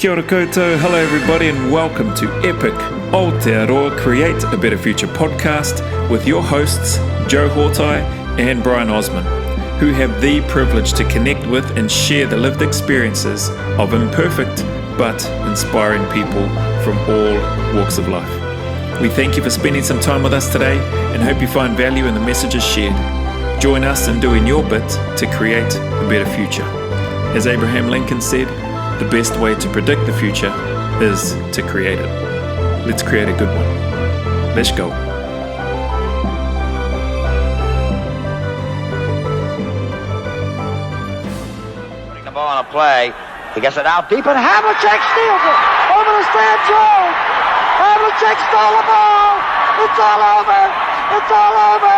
Kia ora koutou, hello everybody and welcome to Epich Aotearoa Create a Better Future podcast with your hosts Joe Hotai and Brian Osman, who have the privilege to connect with and share the lived experiences of imperfect but inspiring people from all walks of life. We thank you for spending some time with us today and hope you find value in the messages shared. Join us in doing your bit to create a better future. As Abraham Lincoln said, the best way to predict the future is to create it. Let's create a good one. Let's go. Putting the ball on a play. He gets it out deep and Havlicek steals it. Over to Stan Jones. Havlicek stole the ball. It's all over. It's all over.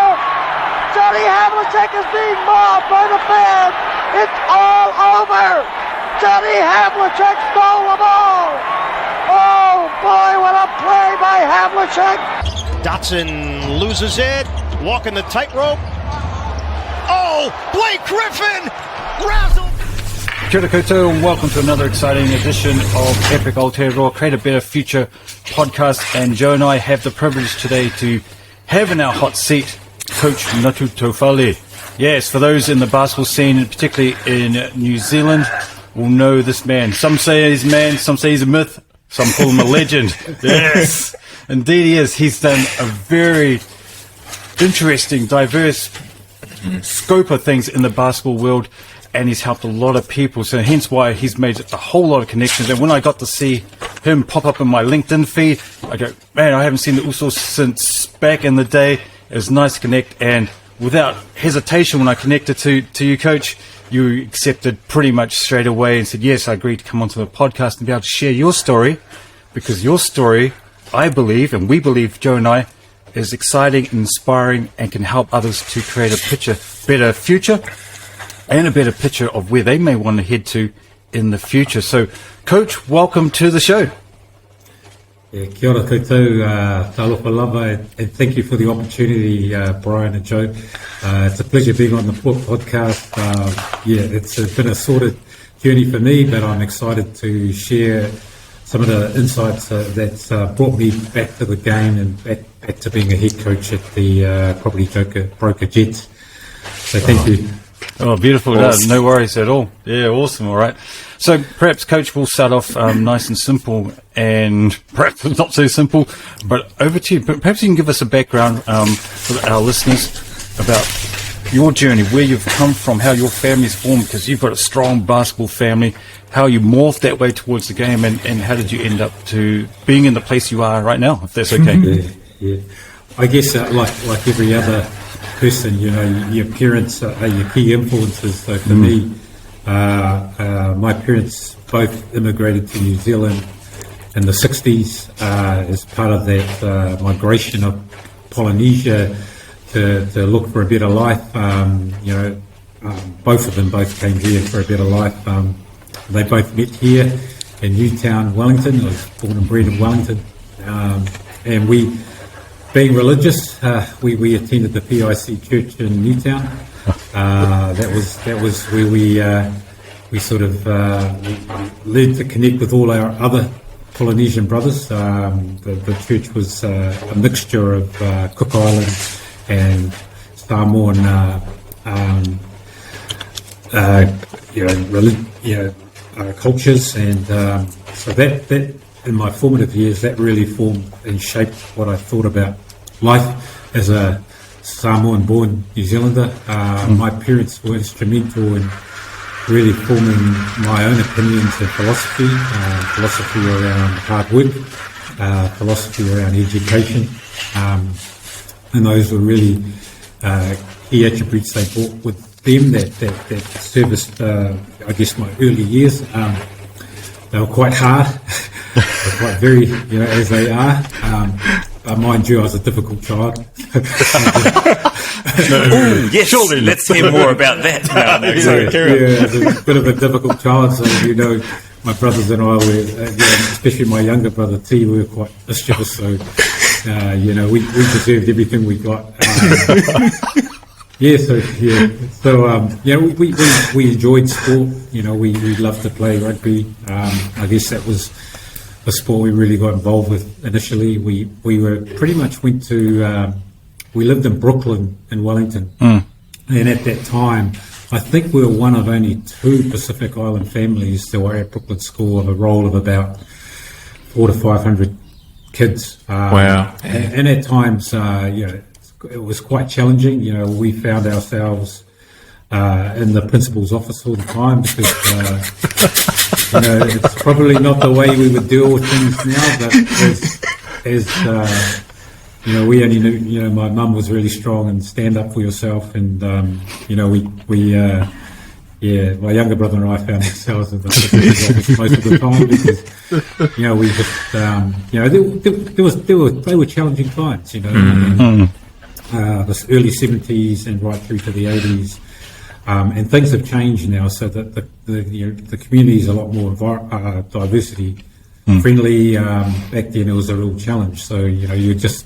Johnny Havlicek is being mobbed by the fans. It's all over. Johnny Havlicek stole the ball. Oh boy, what a play by Havlicek. Dotson loses it, walking the tightrope. Oh, Blake Griffin razzled. Kia ora koutou and welcome to another exciting edition of Epich Aotearoa Create a Better Future podcast. And Joe and I have the privilege today to have in our hot seat Coach Natu Taufale. Yes, for those in the basketball scene, particularly in New Zealand, will know this man. Some say he's a man, some say he's a myth, some call him a legend. Yes, indeed he is. He's done a very interesting, diverse scope of things in the basketball world, and he's helped a lot of people, so hence why he's made a whole lot of connections. And when I got to see him pop up in my LinkedIn feed, I go, man, I haven't seen the Usos since back in the day. It was nice to connect, and without hesitation, when I connected to you, Coach, you accepted pretty much straight away and said, yes, I agreed to come onto the podcast and be able to share your story, because your story, I believe, and we believe, Joe and I, is exciting, inspiring, and can help others to create a better future, and a better picture of where they may want to head to in the future. So, Coach, welcome to the show. Kia ora koutou, talofa lava, and thank you for the opportunity, Brian and Joe. It's a pleasure being on the podcast. It's been a sorted journey for me, but I'm excited to share some of the insights that brought me back to the game and back to being a head coach at the property broker Jets. So thank you. Oh, beautiful. Awesome. No worries at all. Yeah, awesome. All right. So perhaps, Coach, we'll start off nice and simple, and perhaps not so simple, but over to you. Perhaps you can give us a background for our listeners about your journey, where you've come from, how your family's formed, because you've got a strong basketball family, how you morphed that way towards the game, and how did you end up to being in the place you are right now, if that's okay. Yeah. I guess like every other person, you know, your parents are your key influences. So for me, my parents both immigrated to New Zealand in the 60s as part of that migration of Polynesia to look for a better life. Both of them came here for a better life. They both met here in Newtown, Wellington. I was born and bred in Wellington, and we, being religious, we attended the PIC church in Newtown. That was where we sort of learned to connect with all our other Polynesian brothers. The church was a mixture of Cook Island and Samoan cultures, and so that in my formative years, that really formed and shaped what I thought about life as a Samoan-born New Zealander. My parents were instrumental in really forming my own opinions and philosophy around hard work, philosophy around education, and those were really key attributes they brought with them that serviced, I guess, my early years. They were quite hard, quite very, as they are. Mind you, I was a difficult child. Yes, surely let's hear more about that. I was a bit of a difficult child, so my brothers and I were, especially my younger brother T, we were quite mischievous. So we deserved everything we got. We enjoyed sport. We loved to play rugby. I guess that was the sport we really got involved with initially. We were pretty much we lived in Brooklyn in Wellington, and at that time, I think we were one of only 2 Pacific Island families that were at Brooklyn School of a roll of about 400 to 500 kids. Wow! And at times, it was quite challenging. We found ourselves in the principal's office all the time because it's probably not the way we would deal with things now. But we only knew. My mum was really strong and stand up for yourself, and my younger brother and I found ourselves in the principal's office most of the time because we just they were challenging times. The early 70s and right through to the 80s, and things have changed now, so that the community is a lot more diversity friendly. Back then, it was a real challenge. So you're just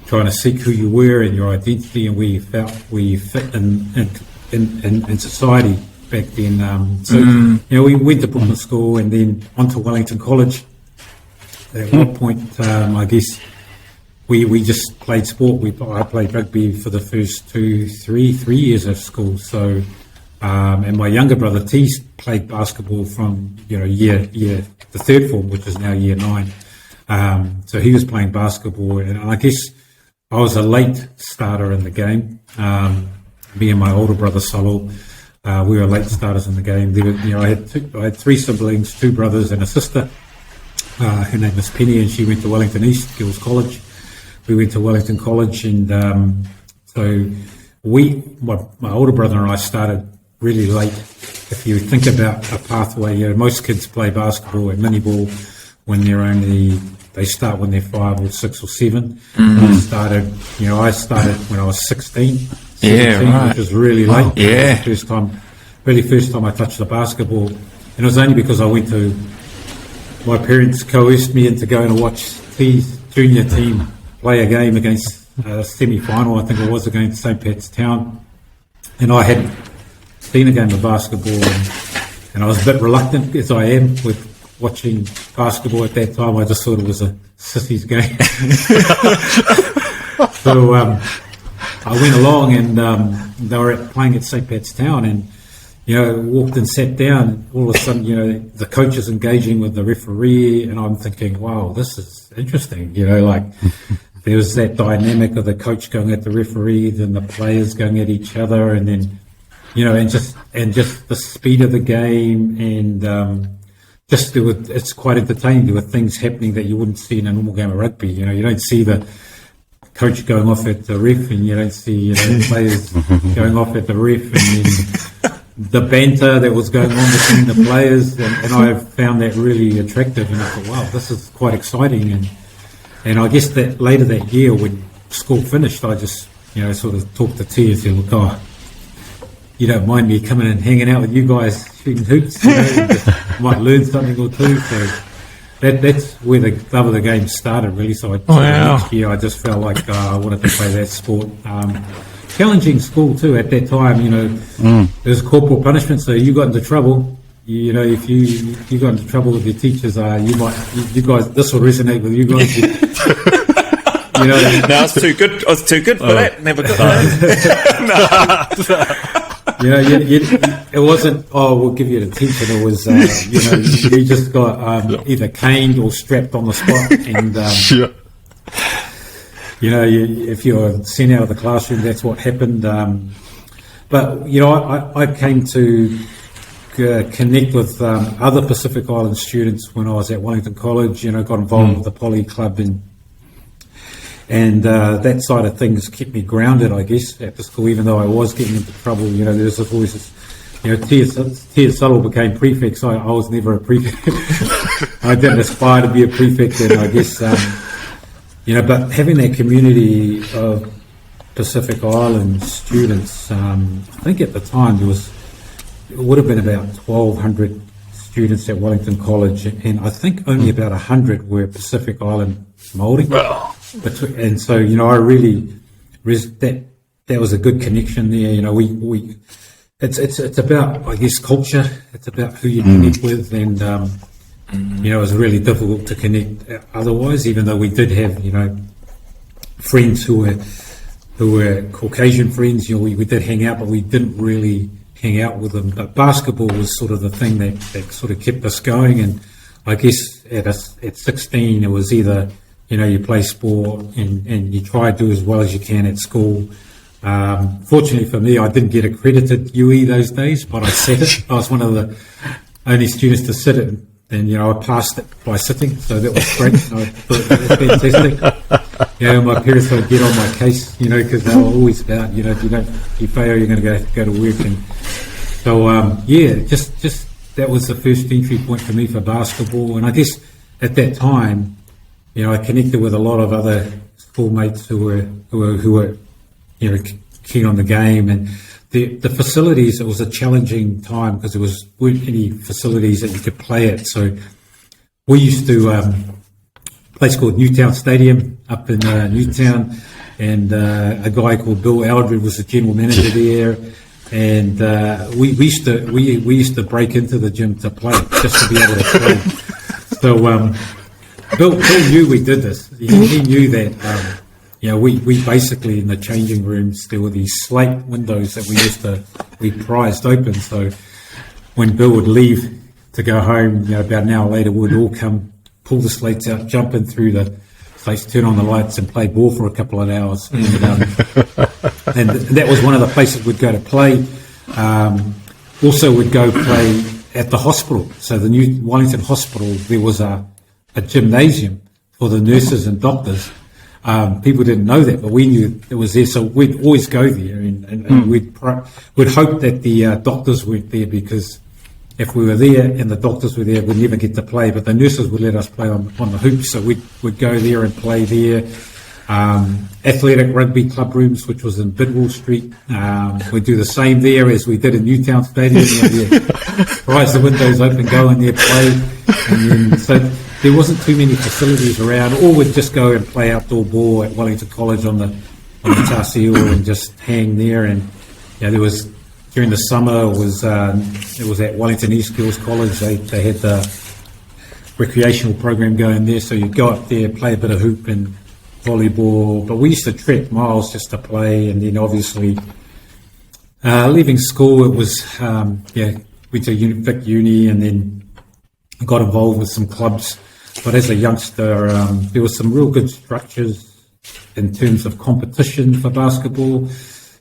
trying to seek who you were and your identity, and we felt we fit in society back then. We went to Brooklyn School and then on to Wellington College. At one point, I guess. We just played sport. I played rugby for the first 3 years of school. So, and my younger brother T played basketball from the 3rd form, which is now year 9. So he was playing basketball, and I guess I was a late starter in the game. Me and my older brother Salo, we were late starters in the game. I had 3 siblings, 2 brothers and a sister. Her name was Penny, and she went to Wellington East Girls College. We went to Wellington College, and so my older brother and I started really late. If you think about a pathway, most kids play basketball and mini ball when they start when they're 5 or 6 or 7. I started when I was 16, 17, which was really late. First time I touched the basketball, and it was only because my parents coerced me into going to watch T's junior team play a game against a semi-final, I think it was, against St. Pat's Town, and I hadn't seen a game of basketball, and I was a bit reluctant, as I am with watching basketball at that time. I just thought it was a sissy's game. So I went along, and they were playing at St. Pat's Town, and walked and sat down, and all of a sudden, the coach is engaging with the referee, and I'm thinking, wow, this is interesting. There was that dynamic of the coach going at the referee, then the players going at each other, and then, and just the speed of the game, and it's quite entertaining. There were things happening that you wouldn't see in a normal game of rugby. You don't see the coach going off at the ref, and you don't see the players going off at the ref, and then the banter that was going on between the players, and I found that really attractive, and I thought, wow, this is quite exciting. And I guess that later that year, when school finished, I just sort of talked to T and said, look, you don't mind me coming and hanging out with you guys shooting hoops, might learn something or two. So that's where the love of the game started, really. So next year I just felt like I wanted to play that sport. Challenging school too at that time. There's corporal punishment, so you got into trouble. If you got into trouble with your teachers, you guys, this will resonate with you guys. No, it's too good. I was too good for that. Never got that. It wasn't, we'll give you the detention. It was, you just got either caned or strapped on the spot, and if you're sent out of the classroom, that's what happened. But I came to connect with other Pacific Island students when I was at Wellington College. Got involved with the Poly Club, and that side of things kept me grounded, I guess, at the school, even though I was getting into trouble. There's always this, Tia Subtle became prefect, so I was never a prefect. I didn't aspire to be a prefect, and I guess, but having that community of Pacific Island students, I think at the time it would have been about 1,200 students at Wellington College, and I think only about 100 were Pacific Island Māori. And so, I really, that that was a good connection there. It's about, I guess, culture. It's about who you connect with, and it was really difficult to connect otherwise. Even though we did have, friends who were Caucasian friends, we did hang out, but we didn't really hang out with them. But basketball was sort of the thing that sort of kept us going. And I guess at 16, it was either, you play sport and you try to do as well as you can at school. Fortunately for me, I didn't get accredited UE those days, but I sat it. I was one of the only students to sit it, and I passed it by sitting, so that was great. I thought that was fantastic. My parents would get on my case, because they were always about, if you fail, you're going to go to work. And so, just that was the first entry point for me for basketball. And I guess at that time, I connected with a lot of other schoolmates who were keen on the game, and the facilities. It was a challenging time because there weren't any facilities that you could play at. So we used to a place called Newtown Stadium up in Newtown, and a guy called Bill Aldred was the general manager there. And we used to break into the gym to play, just to be able to play. So Bill knew we did this. He knew that. We basically, in the changing rooms, there were these slate windows that we prized open. So when Bill would leave to go home, about an hour later, we'd all come, pull the slates out, jump in through the slates, turn on the lights, and play ball for a couple of hours. And that was one of the places we'd go to play. Also, we'd go play at the hospital. So the new Wellington Hospital, there was a gymnasium for the nurses and doctors. People didn't know that, but we knew it was there, so we'd always go there, and we'd hope that the doctors weren't there, because if we were there and the doctors were there, we'd never get to play. But the nurses would let us play on the hoops, so we'd go there and play there. Athletic rugby club rooms, which was in Bidwell Street, we'd do the same there as we did in Newtown Stadium. Prize the windows open, go in there, play, and then so. There wasn't too many facilities around, or we'd just go and play outdoor ball at Wellington College on the Tarseo and just hang there. And there was, during the summer, it was at Wellington East Girls College. They had the recreational program going there, so you'd go up there, play a bit of hoop and volleyball. But we used to trek miles just to play, and then obviously leaving school, it was went to Vic Uni, and then got involved with some clubs. But as a youngster, there was some real good structures in terms of competition for basketball.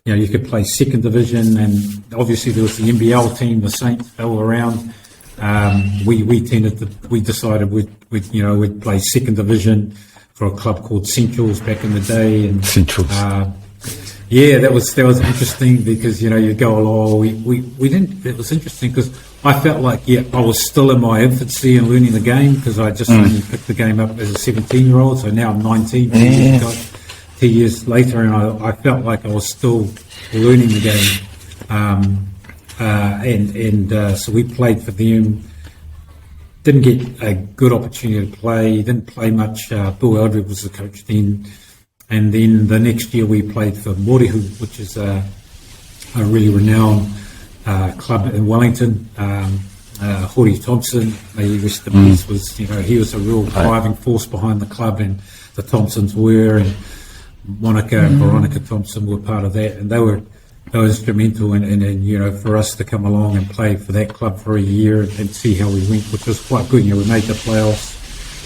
You could play second division, and obviously there was the NBL team, the Saints, they were around. We decided we'd play second division for a club called Centrals back in the day. And Centrals. That was interesting, because you go along. We didn't. It was interesting because I felt like I was still in my infancy and learning the game, because I just only picked the game up as a 17-year-old. So now I'm 19, 2 years later, and I felt like I was still learning the game. So we played for them. Didn't get a good opportunity to play. Didn't play much. Bill Eldred was the coach then. And then the next year we played for Morihu, which is a really renowned club in Wellington. Hori Thompson, may rest in peace, was he was a real driving force behind the club, and the Thompsons were, and Monica and Veronica Thompson were part of that, and they were instrumental in for us to come along and play for that club for a year and see how we went, which was quite good. We made the playoffs.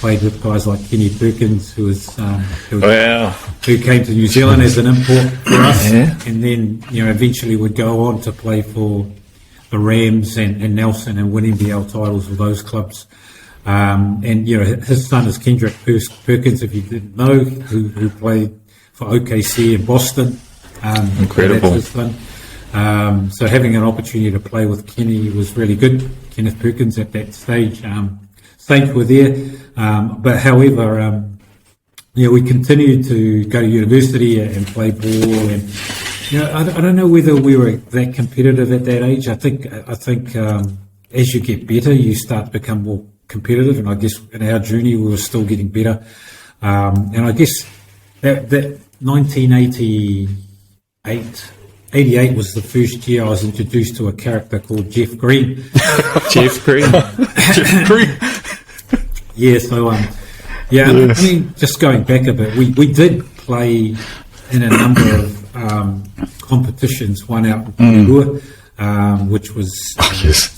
Played with guys like Kenny Perkins, who came to New Zealand as an import for us, and then eventually would go on to play for the Rams and Nelson, and win NBL titles with those clubs. His son is Kendrick Perkins, if you didn't know, who played for OKC in Boston. Incredible. That's his son. So having an opportunity to play with Kenny was really good. Kenneth Perkins at that stage. Saints were there. But however, we continued to go to university and play ball, and I don't know whether we were that competitive at that age. I think as you get better, you start to become more competitive, and I guess in our journey we were still getting better. And I guess that 1980, 88 was the first year I was introduced to a character called Jeff Green. Jeff Green. Jeff Green. Yeah, so I mean, just going back a bit, we did play in a number of competitions. One out in Urua, which was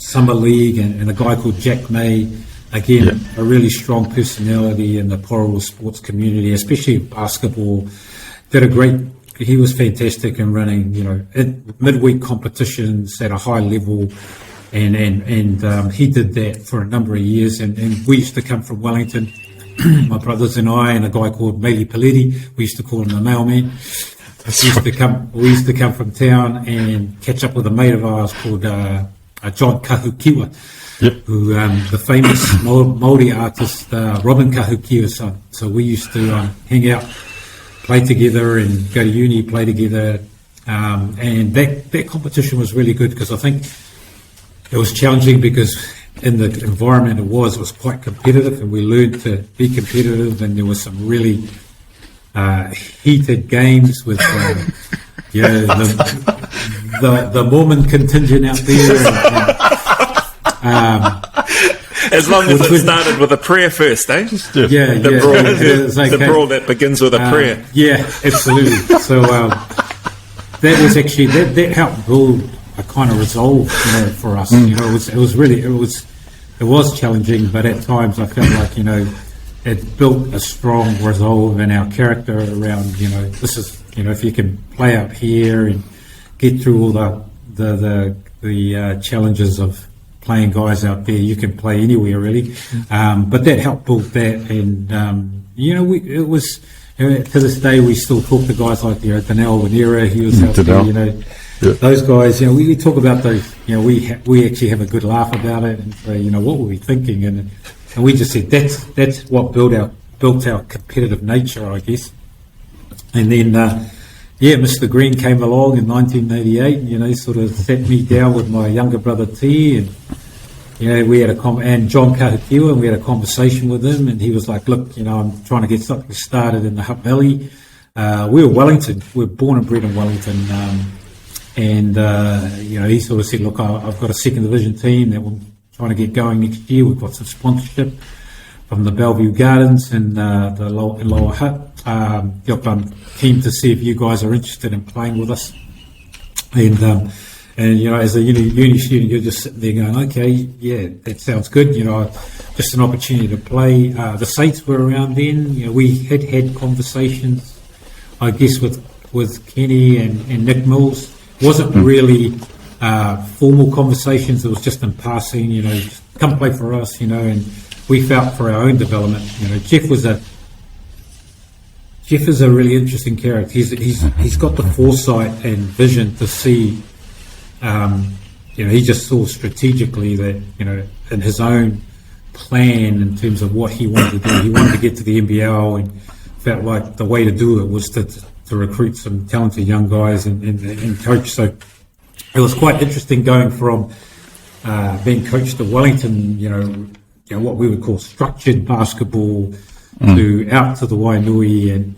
Summer League, and a guy called Jack May. Again, a really strong personality in the Pororo sports community, especially basketball. He was fantastic in running, midweek competitions at a high level, and he did that for a number of years. And we used to come from Wellington, my brothers and I, and a guy called Meli Paleti. We used to call him the mailman. We used to come from town and catch up with a mate of ours called John Kahukiwa, who the famous Māori artist Robin Kahukiwa's son. So we used to hang out, play together, and go to uni, play together. And that competition was really good because I think it was challenging because in the environment it was quite competitive, and we learned to be competitive, and there was some really heated games with the Mormon contingent out there. As long as it started with a prayer first, eh? The brawl that begins with a prayer. Yeah, absolutely. So that was actually that helped build a kind of resolve, for us. It was challenging, but at times I felt like it built a strong resolve in our character around this is if you can play out here and get through all the challenges of playing guys out there, you can play anywhere really. But that helped build that, and it was to this day we still talk to guys like Danelle Wanera. He was out there, those guys. We talk about those. We actually have a good laugh about it, and say, what were we thinking? And we just said that's what built our competitive nature, I guess. And then Mr. Green came along in 1988. Sort of sat me down with my younger brother T, and we had and John Kahukiwa, and we had a conversation with him, and he was like, "Look, I'm trying to get something started in the Hutt Valley." We were Wellington. We were born and bred in Wellington, and he sort of said, "Look, I've got a second division team that we're trying to get going next year. We've got some sponsorship from the Bellevue Gardens and the Lower Hutt. I'm keen to see if you guys are interested in playing with us." And as a uni student, you're just sitting there going, "Okay, yeah, that sounds good." Just an opportunity to play. The Saints were around then. We had conversations, I guess, with Kenny and Nick Mills. It wasn't really formal conversations. It was just in passing. Just come play for us. And we felt for our own development. Jeff is a really interesting character. He's got the foresight and vision to see. He just saw strategically that in his own plan in terms of what he wanted to do. He wanted to get to the NBL, and felt like the way to do it was to recruit some talented young guys and coach. So it was quite interesting going from being coached at Wellington, what we would call structured basketball, to out to the Wainui and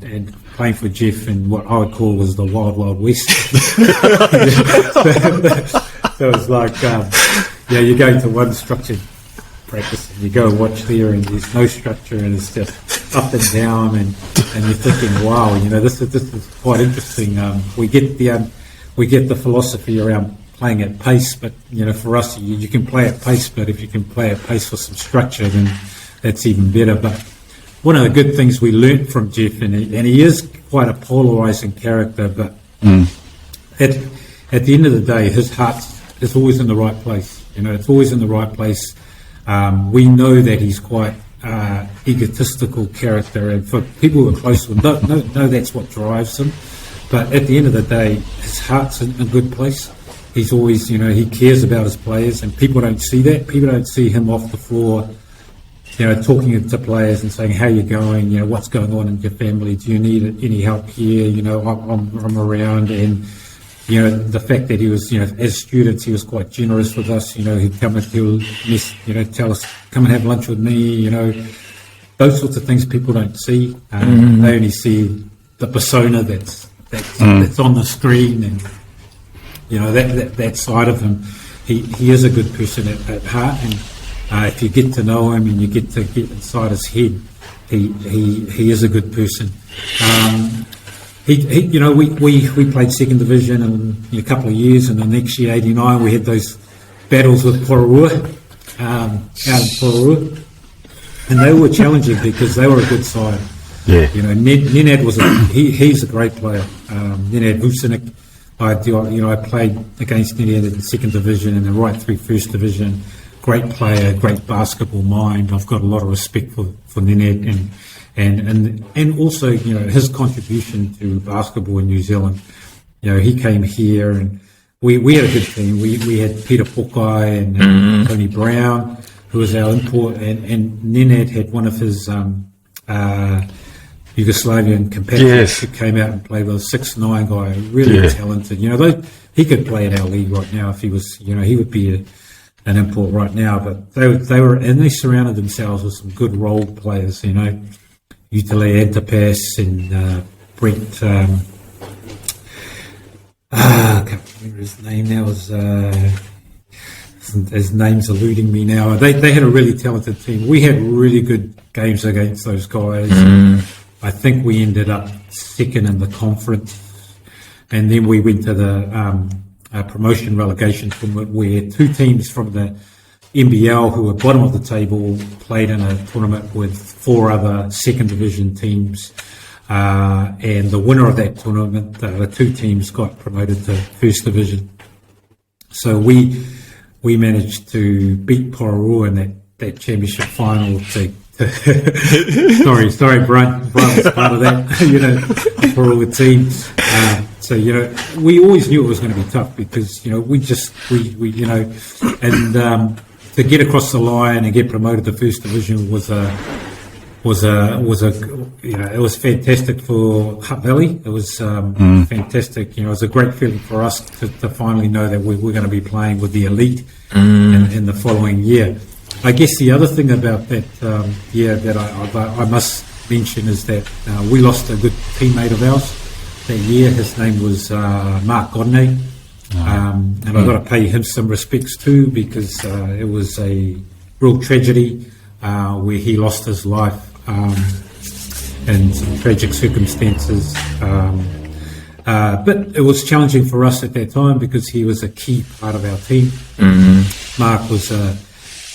playing for Jeff in what I would call was the Wild Wild West. So it's like, you go to one structured practice and you go and watch there, and there's no structure, and it's just up and down, and you're thinking, wow, this is quite interesting. We get the philosophy around playing at pace, but for us, you can play at pace, but if you can play at pace with some structure, then that's even better. But one of the good things we learnt from Jeff, and he is quite a polarising character, but at the end of the day, his heart is always in the right place. It's always in the right place. We know that he's quite egotistical character, and for people who are close to him, know that's what drives him. But at the end of the day, his heart's in a good place. He's always, he cares about his players, and people don't see that. People don't see him off the floor, talking to players and saying, "How you going? What's going on in your family? Do you need any help here? I'm around." And the fact that he was, as students, he was quite generous with us. He'd come and tell us, "Come and have lunch with me." Those sorts of things people don't see. They only see the persona that's that's on the screen, and that side of him. He is a good person at heart, and if you get to know him and you get to get inside his head, he is a good person. We played second division in a couple of years, and the next year, 89, we had those battles with Pororua, out in Pororua, and they were challenging because they were a good side. Yeah. Nenad he's a great player. Nenad Vucinic, I played against Nenad in the second division and then right through first division. Great player, great basketball mind. I've got a lot of respect for Nenad and also his contribution to basketball in New Zealand. He came here and we had a good team. We had Peter Pokai and Tony Brown, who was our import, and Nenad had one of his Yugoslavian compatriots who came out and played with a 6'9" guy, really talented. He could play in our league right now if he was. He would be an import right now. But they surrounded themselves with some good role players. Utile Antipas and Brent. I can't remember his name now. His name's eluding me now. They had a really talented team. We had really good games against those guys. I think we ended up second in the conference, and then we went to the promotion relegation tournament where two teams from the NBL, who were bottom of the table, played in a tournament with four other second division teams, and the winner of that tournament, the two teams got promoted to first division. So we managed to beat Pororua in that championship final to sorry, Brian was part of that, Pororua team. So we always knew it was going to be tough because to get across the line and get promoted to first division was it was fantastic for Hutt Valley. It was fantastic. It was a great feeling for us to finally know that we're going to be playing with the elite in the following year. I guess the other thing about that year that I must mention is that we lost a good teammate of ours that year. His name was Mark Godney, and I've got to pay him some respects too because it was a real tragedy where he lost his life in some tragic circumstances. But it was challenging for us at that time because he was a key part of our team. Mark was a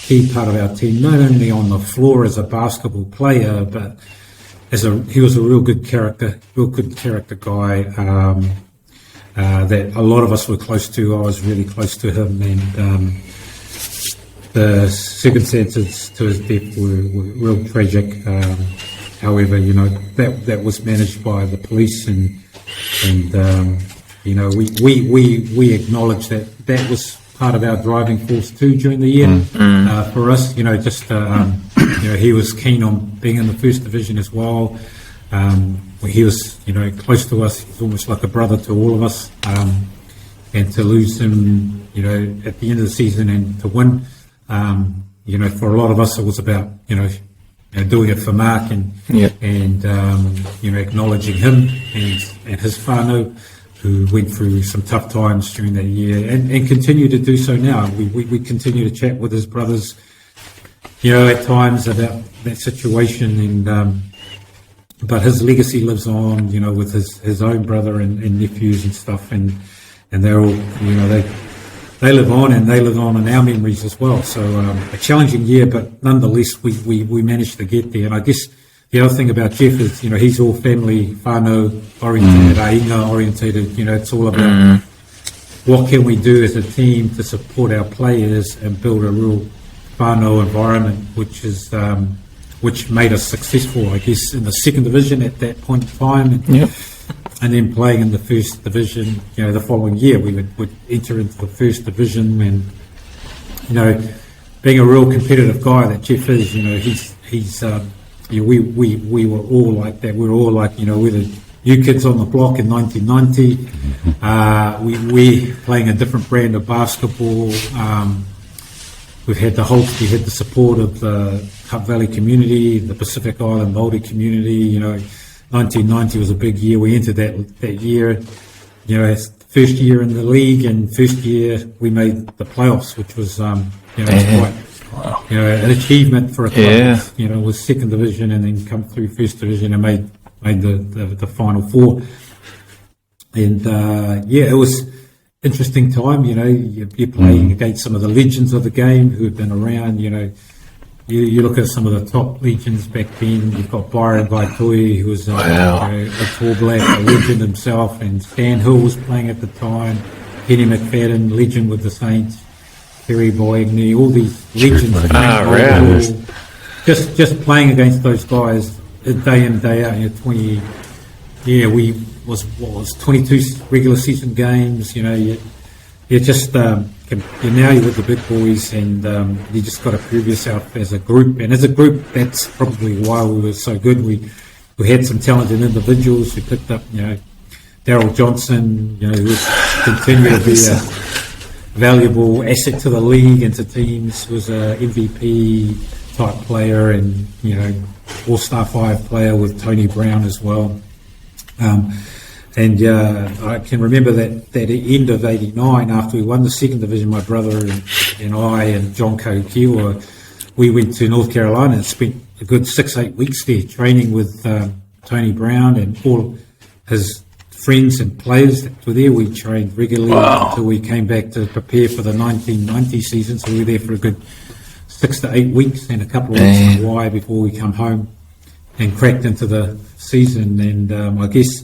key part of our team, not only on the floor as a basketball player, but he was a real good character guy that a lot of us were close to. I was really close to him, and the circumstances to his death were real tragic. However, that was managed by the police, and we acknowledge that was part of our driving force too during the year for us. He was keen on being in the first division as well. He was close to us. He was almost like a brother to all of us. And to lose him, at the end of the season and to win, for a lot of us it was about doing it for Mark and acknowledging him and his whānau, who went through some tough times during that year and continue to do so now. We continue to chat with his brothers, at times about that situation, and but his legacy lives on, with his own brother and nephews and stuff, and they're all, they live on, and they live on in our memories as well. So a challenging year, but nonetheless we managed to get there. And I guess the other thing about Jeff is, he's all family, whānau orientated, ainga orientated. It's all about what can we do as a team to support our players and build a real whānau environment, which made us successful, I guess, in the second division at that point in time. And then playing in the first division, the following year we would enter into the first division, and being a real competitive guy that Jeff is, we were all like that. We were all like, we're the new kids on the block in 1990. We playing a different brand of basketball. We had the support of the Hutt Valley community, the Pacific Island Māori community, 1990 was a big year. We entered that year, first year in the league, and first year we made the playoffs, which was quite an achievement for a club. Was second division and then come through first division and made the final four. And it was interesting time. You're playing against some of the legends of the game who have been around. You look at some of the top legends back then. You've got Byron Vaitui, who was a tall black, a legend himself, and Stan Hill was playing at the time. Kenny McFadden, legend with the Saints. Terry Boyagni, all these legends. Just playing against those guys day in, day out. We was 22 regular season games. You're with the big boys, and you just got to prove yourself as a group. And as a group, that's probably why we were so good. We had some talented individuals who picked up, Daryl Johnson, who continued to be a valuable asset to the league and to teams. Was a MVP type player, and All-Star 5 player with Tony Brown as well. I can remember that end of '89, after we won the second division, my brother and I and John Kaukiwa, we went to North Carolina and spent a good 6-8 weeks there training with Tony Brown and all his friends and players that were there. We trained regularly until we came back to prepare for the 1990 season. So we were there for a good 6 to 8 weeks and a couple of weeks in Hawaii before we come home and cracked into the season. And I guess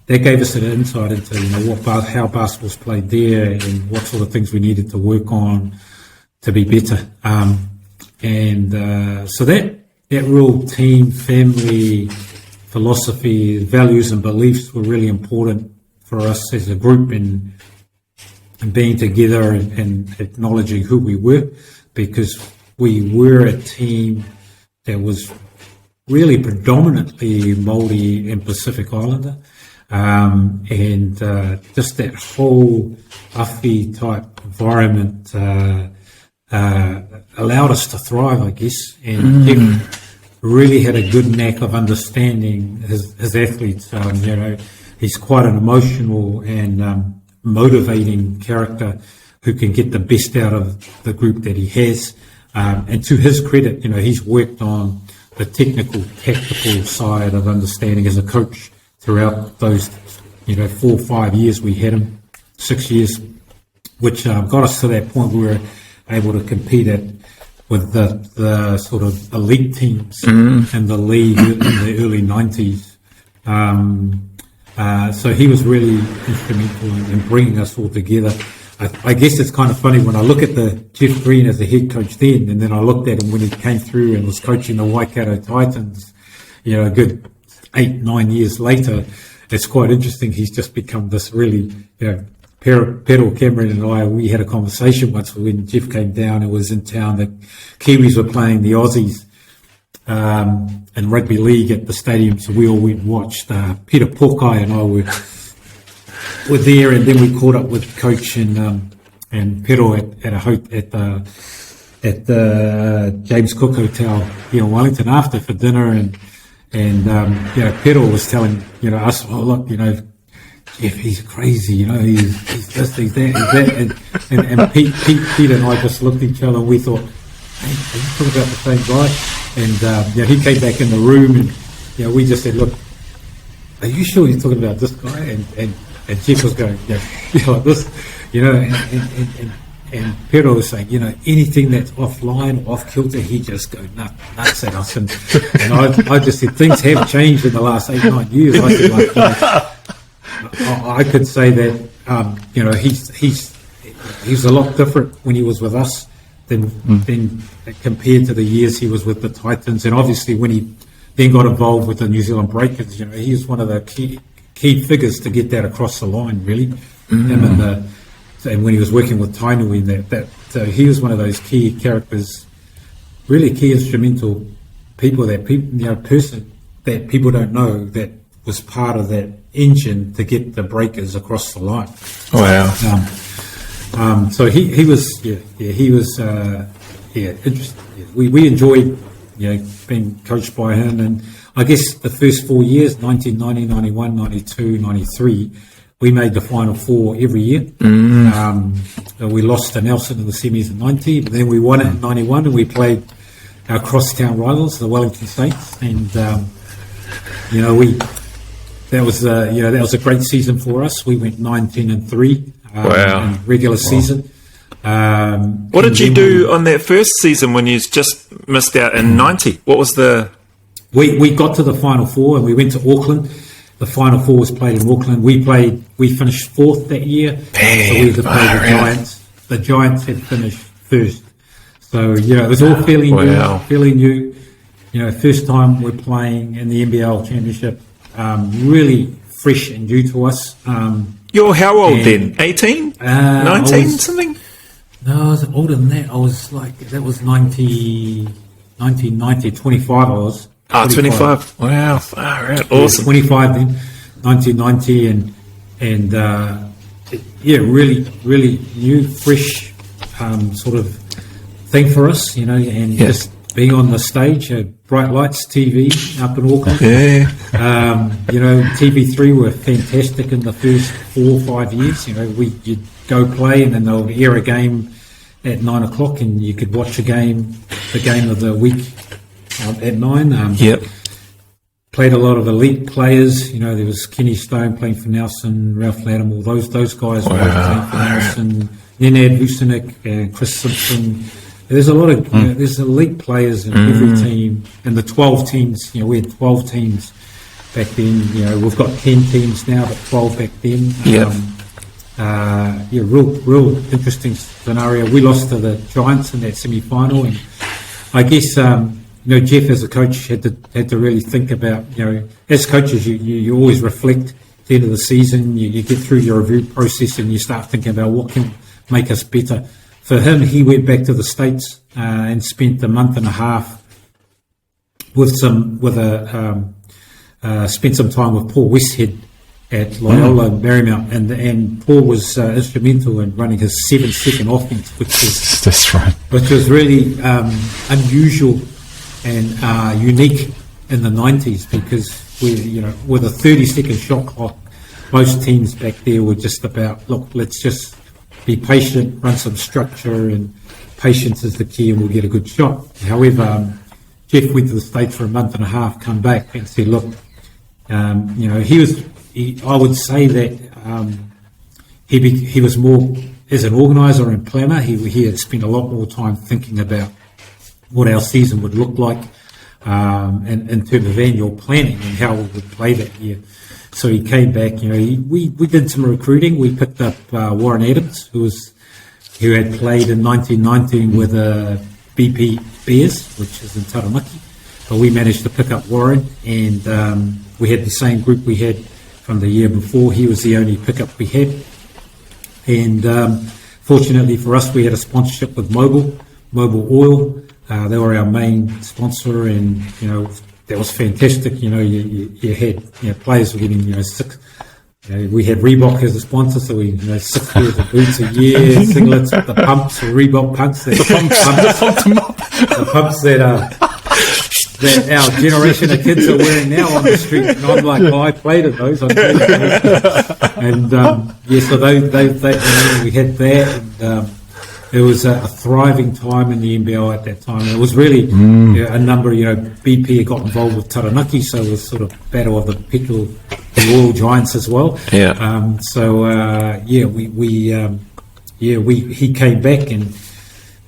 that gave us an insight into how basketball's played there and what sort of things we needed to work on to be better. So that real team, family, philosophy, values and beliefs were really important for us as a group, and being together and acknowledging who we were, because we were a team that was really predominantly Māori and Pacific Islander. Just that whole awhi type environment allowed us to thrive, I guess, and Jeff really had a good knack of understanding his athletes. He's quite an emotional and motivating character who can get the best out of the group that he has. And to his credit, he's worked on the technical, tactical side of understanding as a coach throughout those, 4 or 5 years we had him, 6 years, which got us to that point where we were able to compete with the sort of elite teams in the league in the early 90s. So he was really instrumental in bringing us all together. I guess it's kind of funny when I look at the Jeff Green as the head coach then, and then I looked at him when he came through and was coaching the Waikato Titans, a good 8-9 years later. It's quite interesting. He's just become this really, Pedal Cameron and I, we had a conversation once when Jeff came down and was in town. The Kiwis were playing the Aussies in rugby league at the stadium, so we all went and watched. Peter Pokai and I were there, and then we caught up with Coach and Pedal at the James Cook Hotel here in Wellington after for dinner, and Pedal was telling us, oh look, Jeff, he's crazy, he's this, he's that, and Pete and I just looked at each other and we thought, hey, are you talking about the same guy? And he came back in the room, and we just said, look, are you sure you're talking about this guy? And Jeff was going, like this, and Pedro was saying, anything that's offline, off kilter, he just go nuts at us. And I just said, things have changed in the last 8-9 years. I said, I could say that, he's a lot different when he was with us than compared to the years he was with the Titans. And obviously when he then got involved with the New Zealand Breakers, he was one of the key figures to get that across the line, really. Him and when he was working with Tainui, so he was one of those key characters, really key instrumental person that people don't know that was part of that engine to get the Breakers across the line. Wow. So he was interesting. We enjoyed being coached by him, and I guess the first 4 years, 1990, 91, 92, 93, we made the Final Four every year. We lost to Nelson in the semis in 90, but then we won it in 91, and we played our crosstown rivals, the Wellington Saints, and that was a great season for us. We went 19-3 in regular season. What did you do on that first season when you just missed out in 90? What was the... We got to the Final Four and we went to Auckland. The Final Four was played in Auckland. We finished fourth that year. So we had to play the Giants. The Giants had finished first. So, it was all fairly new. First time we're playing in the NBL Championship. Really fresh and new to us. You're how old then? 18? 19 something? No, I was older than that. I was that was 1990, 25 I was. 25. Wow. Right. Awesome. 25 then, 1990, and really, really new, fresh sort of thing for us, and just being on the stage, bright lights, TV up in Auckland. TV3 were fantastic in the first 4 or 5 years. You'd go play and then they'll air a game at 9 o'clock and you could watch the game of the week at 9. Played a lot of elite players. There was Kenny Stone playing for Nelson, Ralph Lattimore, those guys were playing for Nelson, Nenad Vucinic, Chris Simpson. There's a lot of there's elite players in every team, and the 12 teams. We had 12 teams back then. We've got 10 teams now, but 12 back then. Real interesting scenario. We lost to the Giants in that semi-final, and I guess Jeff as a coach had to really think about, as coaches you always reflect at the end of the season. You get through your review process and you start thinking about what can make us better. For him, he went back to the States and spent a month and a half spent some time with Paul Westhead at Loyola Marymount, and Paul was instrumental in running his 7-second offense, which was really unusual and unique in the 90s, because with a 30-second shot clock, most teams back there were just about, look, let's just be patient, run some structure, and patience is the key, and we'll get a good shot. However, Jeff went to the States for a month and a half, come back and said, look, I would say that he was more, as an organiser and planner, he had spent a lot more time thinking about what our season would look like in terms of annual planning and how we would play that year. So he came back. We did some recruiting. We picked up Warren Adams, who had played in 1919 with BP Bears, which is in Taranaki. But we managed to pick up Warren, and we had the same group we had from the year before. He was the only pickup we had, and fortunately for us, we had a sponsorship with Mobil Oil. They were our main sponsor, and that was fantastic. You had players were getting six. We had Reebok as a sponsor, so we 6 pairs of boots a year, singlets, the pumps, the Reebok pumps, the pumps that our generation of kids are wearing now on the street. And I'm like, I played in those. And so they we had that, and it was a thriving time in the NBL at that time. It was really a number. BP had got involved with Taranaki, so it was sort of battle of the petrol and oil giants as well. He came back, and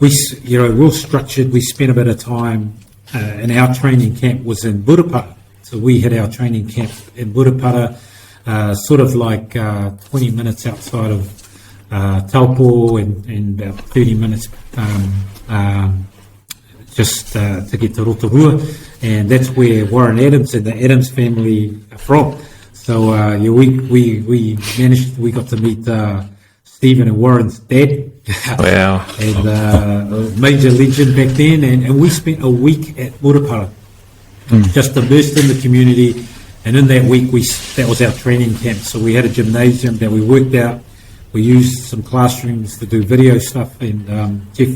we real structured. We spent a bit of time. And our training camp was in Burupara. So we had our training camp in Burupara, sort of like 20 minutes outside of Taupo, and about 30 minutes just to get to Rotorua. And that's where Warren Adams and the Adams family are from. So we got to meet Stephen and Warren's dad. Wow. And a major legend back then, and we spent a week at Burupara, just immersed in the community. And in that week, that was our training camp. So we had a gymnasium that we worked out. We used some classrooms to do video stuff, and Jeff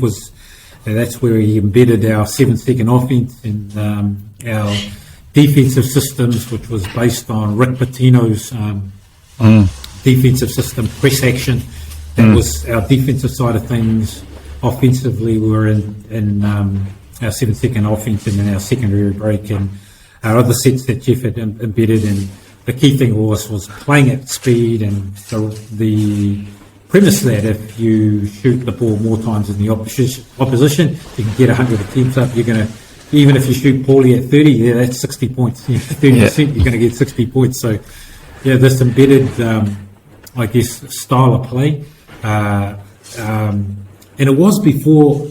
that's where he embedded our 7-second offense and our defensive systems, which was based on Rick Pitino's defensive system, press action. That was our defensive side of things. Offensively, we were in our 7-second offense and then our secondary break and our other sets that Jeff had embedded. And the key thing was playing at speed, and the premise that if you shoot the ball more times than the opposition, you can get 100 attempts up. You're going to, even if you shoot poorly at 30, that's 60 points. 30%, you're going to get 60 points. So, this embedded, I guess, style of play. And it was before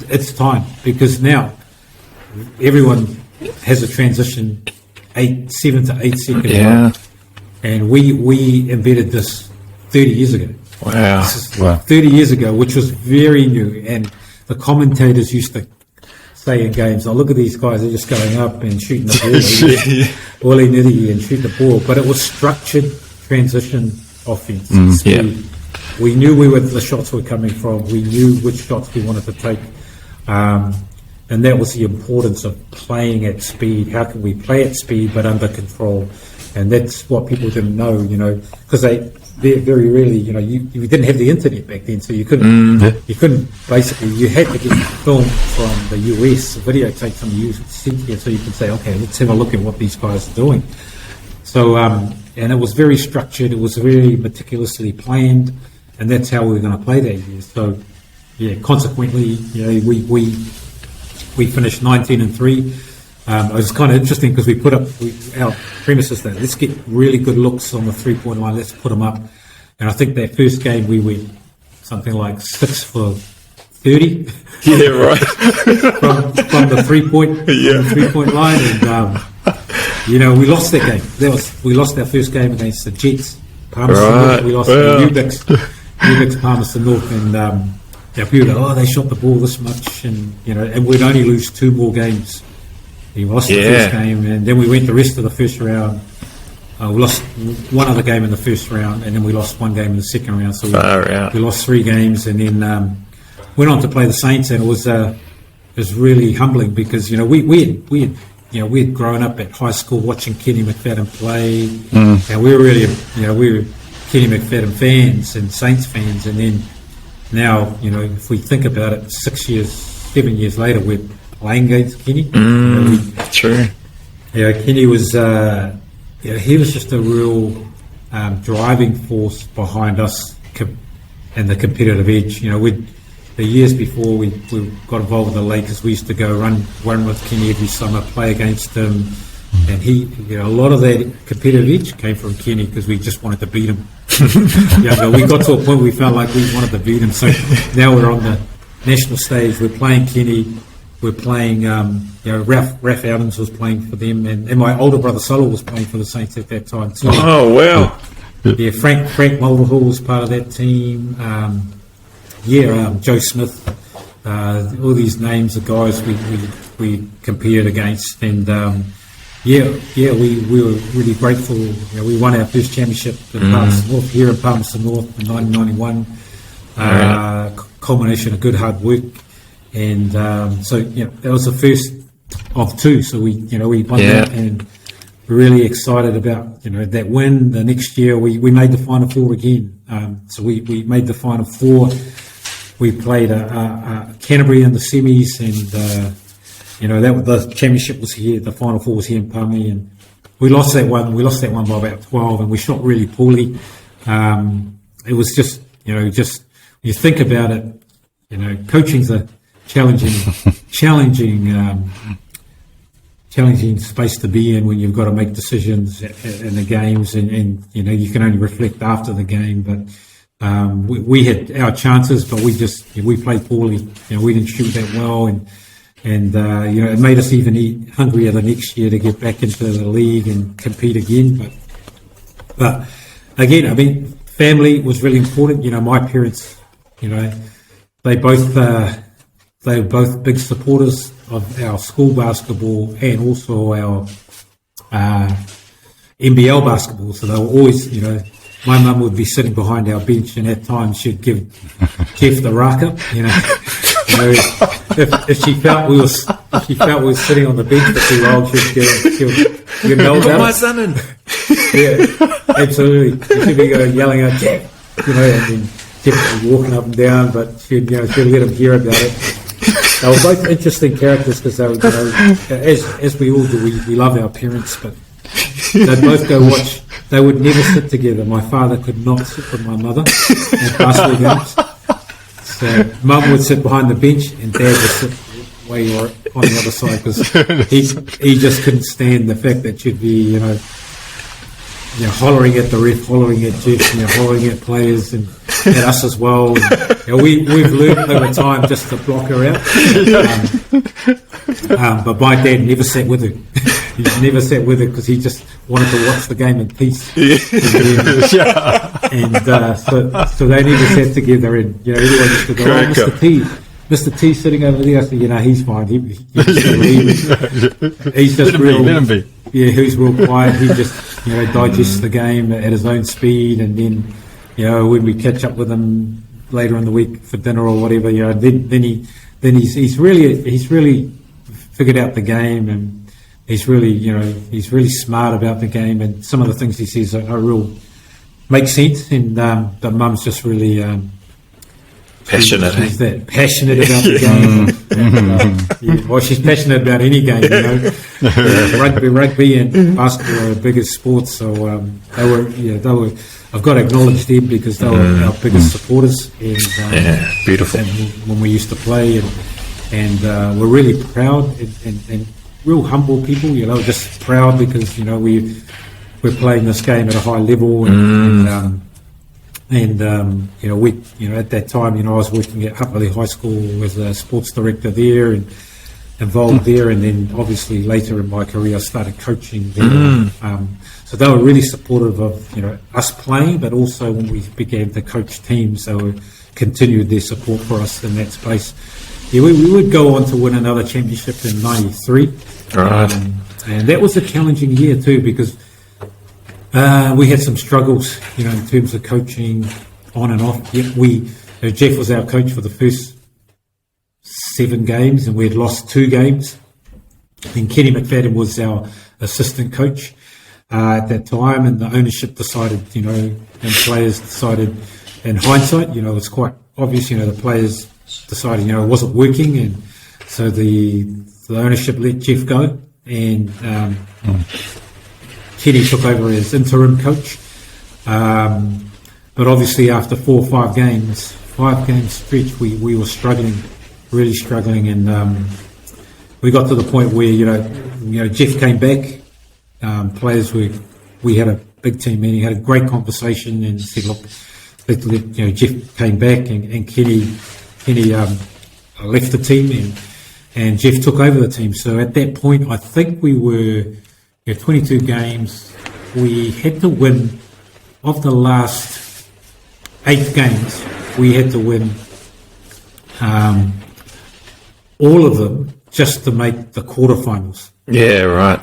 its time, because now everyone has a transition 7 to 8 second. Yeah. And we embedded this 30 years ago. Wow. 30 years ago, which was very new. And the commentators used to say in games, oh, look at these guys, they're just going up and shooting the ball, willy-nilly and shoot the ball. But it was structured transition offense. Yeah. We knew where the shots were coming from. We knew which shots we wanted to take. And that was the importance of playing at speed. How can we play at speed but under control? And that's what people didn't know, because they very rarely, you didn't have the internet back then, so you couldn't basically, you had to get film from the US, videotape from the US, so you could say, okay, let's have a look at what these guys are doing. So, and it was very structured, it was very meticulously planned, and that's how we were going to play that year. So, consequently, we finished 19-3. It was kind of interesting because we put up our premises that let's get really good looks on the 3-point line, let's put them up. And I think that first game we went something like 6 for 30. Yeah, right. from the 3-point line, and we lost that game. We lost our first game against the Jets, Palmerston North. We lost the EBOOKS, Palmerston North, and people go, they shot the ball this much, and we'd only lose 2 more games. We lost the first game, and then we went the rest of the first round. We lost one other game in the first round, and then we lost 1 game in the second round. So we lost 3 games, and then went on to play the Saints, and it was really humbling because we had grown up at high school watching Kenny McFadden play, and we were really we were Kenny McFadden fans and Saints fans, and then now if we think about it, 7 years later, we're playing against Kenny. True. Kenny was he was just a real driving force behind us and the competitive edge. The years before we got involved with the Lakers, we used to go run with Kenny every summer, play against him, and he, a lot of that competitive edge came from Kenny because we just wanted to beat him. We got to a point where we felt like we wanted to beat him. So now we're on the national stage. We're playing Kenny. We're playing. Ralph Adams was playing for them, and my older brother Solo was playing for the Saints at that time too. Oh wow! Frank Mulvihill was part of that team. Joe Smith. All these names of guys we competed against, and we were really grateful. We won our first championship in Palmerston North, here in Palmerston North in 1991. Culmination of good hard work, and that was the first of 2. So we won that, and we're really excited about that win. The next year we made the Final Four again. So we made the Final Four. We played Canterbury in the semis, and the championship was here. The Final Four was here in Palmy, and we lost that one. We lost that one by about 12, and we shot really poorly. It was just when you think about it, coaching's a challenging space to be in when you've got to make decisions in the games, and you can only reflect after the game. But we had our chances, but we played poorly. We didn't shoot that well, and it made us even hungrier the next year to get back into the league and compete again. But again, I mean, family was really important. My parents, they were both big supporters of our school basketball and also our NBL basketball. So they were always, my mum would be sitting behind our bench, and at times she'd give Jeff the rack up, You know, if she felt we were sitting on the bench for too long, she'd know Put about my it. son in. Yeah, absolutely. She'd be going yelling out, Jack, you know, and then Jeff would be walking up and down, but she'd let him hear about it. They were both interesting characters because they were, as we all do, we love our parents, but they'd both go watch. They would never sit together. My father could not sit with my mother at basketball games. So Mum would sit behind the bench and Dad would sit way on the other side because he just couldn't stand the fact that she'd be, hollering at the ref, hollering at Jeff, hollering at players and at us as well. And, we've learned over time just to block her out. But my dad never sat with her. He never sat with her because he just wanted to watch the game in peace. So they never sat together, and everyone used to go, Mr. T sitting over there. I said, he's fine. He's just real. Let him be. Yeah, he's real quiet. He just digests the game at his own speed, and then when we catch up with him later in the week for dinner or whatever, then he's really figured out the game, and he's really smart about the game, and some of the things he says are real make sense. And but Mum's just really passionate. She's that passionate about the game. Well, she's passionate about any game. Rugby and basketball are the biggest sports, so they were. I've got to acknowledge them because they were our biggest supporters. And, beautiful. And when we used to play, and we're really proud and real humble people, just proud because we're playing this game at a high level, and we at that time I was working at Hutley High School as a sports director there and involved there, and then obviously later in my career I started coaching there. So they were really supportive of us playing, but also when we began to coach teams, they continued their support for us in that space. Yeah, we would go on to win another championship in '93. Right. And that was a challenging year too because we had some struggles, in terms of coaching on and off. Jeff was our coach for the first 7 games, and we had lost 2 games. And Kenny McFadden was our assistant coach at that time, and the ownership decided, and players decided, in hindsight, it's quite obvious, the players decided, it wasn't working, and so the ownership let Jeff go, and Kenny took over as interim coach. But obviously after 4 or 5 games, 5-game stretch, we were struggling, really struggling, and we got to the point where, Jeff came back, players we had a big team meeting, had a great conversation and said, look, Jeff came back and Kenny left the team and Jeff took over the team. So at that point, I think we were 22 games. We had to win, of the last 8 games, we had to win all of them just to make the quarterfinals. Yeah, right.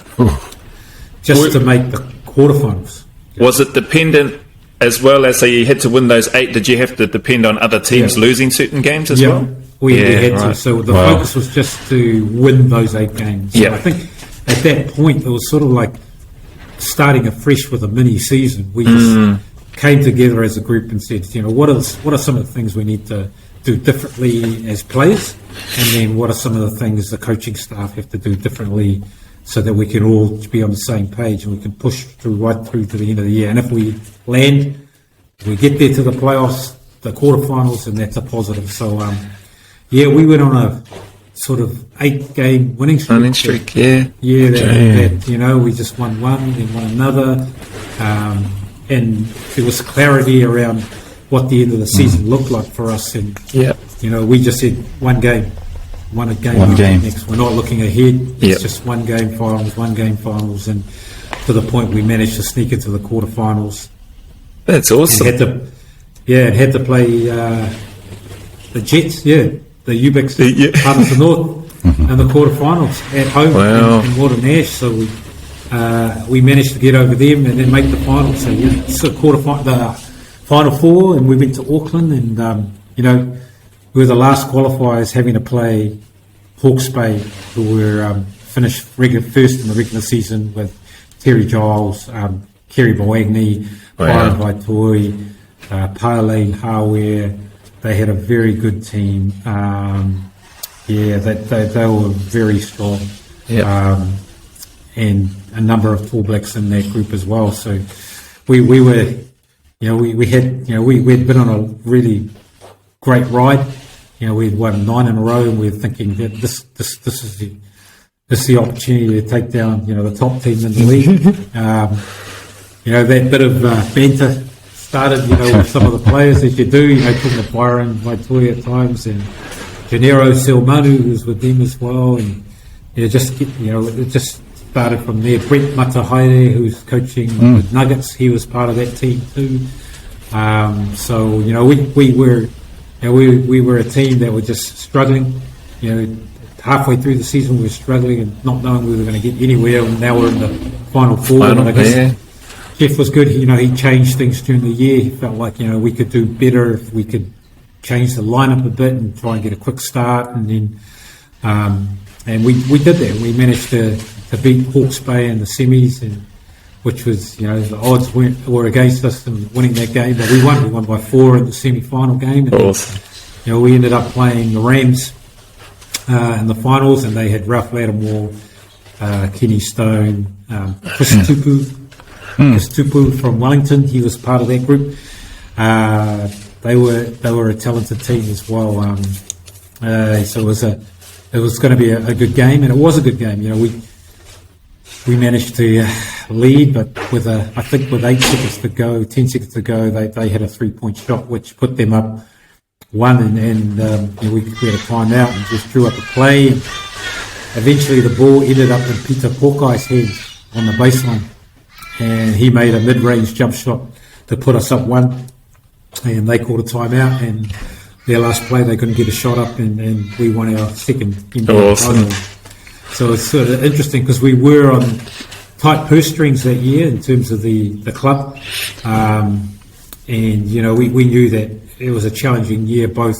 Just to make the quarterfinals. Was it dependent as well as, so you had to win those 8, did you have to depend on other teams losing certain games as well? We had to. So the focus was just to win those 8 games. So I think at that point it was sort of like starting afresh with a mini season. We just came together as a group and said, what are some of the things we need to do differently as players, and then what are some of the things the coaching staff have to do differently so that we can all be on the same page and we can push right through to the end of the year. And if we get there to the playoffs, the quarterfinals, and that's a positive. So, we went on a sort of 8-game winning streak. Yeah, we just won one, then won another, and there was clarity around what the end of the season looked like for us. And we just said one game next. We're not looking ahead. It's just one game finals, and to the point we managed to sneak into the quarterfinals. That's awesome. And had to play the Jets, the EBOOKS, part of the North, in the quarterfinals at home in Water Nash. So we managed to get over them and then make the finals. So the Final Four, and we went to Auckland, and we were the last qualifiers having to play Hawke's Bay, who were finished first in the regular season with Terry Giles, Kerry Boagni, Byron Vaitoi, Pale Haware. They had a very good team. They were very strong. And a number of All Blacks in that group as well. So we were, we had been on a really great ride. We'd won 9 in a row, and we were thinking that this is the opportunity to take down, the top team in the league. That bit of banter started, with some of the players, as you do, talking to Byron Vaitoi at times, and Gennaro Silmanu, who's with them as well, and it just started from there. Brent Matahaere, who's coaching the Nuggets, he was part of that team too. So we were a team that were just struggling. Halfway through the season we were struggling and not knowing we were going to get anywhere, and now we're in the final four. And I guess Jeff was good. He changed things during the year. He felt like we could do better if we could change the lineup a bit and try and get a quick start, and then and we did that. We managed to beat Hawke's Bay in the semis, and which was the odds were against us in winning that game, but we won. We won by 4 in the semi-final game. And, awesome. We ended up playing the Rams in the finals, and they had Ralph Lattimore, Kenny Stone, Chris Tupu from Wellington. He was part of that group. They were a talented team as well. So it was going to be a good game, and it was a good game. We managed to lead, but with 10 seconds to go, they had a 3-point shot, which put them up 1, and we had a timeout and just drew up a play. And eventually, the ball ended up in Peter Pokai's hands on the baseline, and he made a mid-range jump shot to put us up 1, and they called a timeout. And their last play, they couldn't get a shot up, and we won our second NBL title. So it's sort of interesting because we were on tight purse strings that year in terms of the club, and we knew that it was a challenging year, both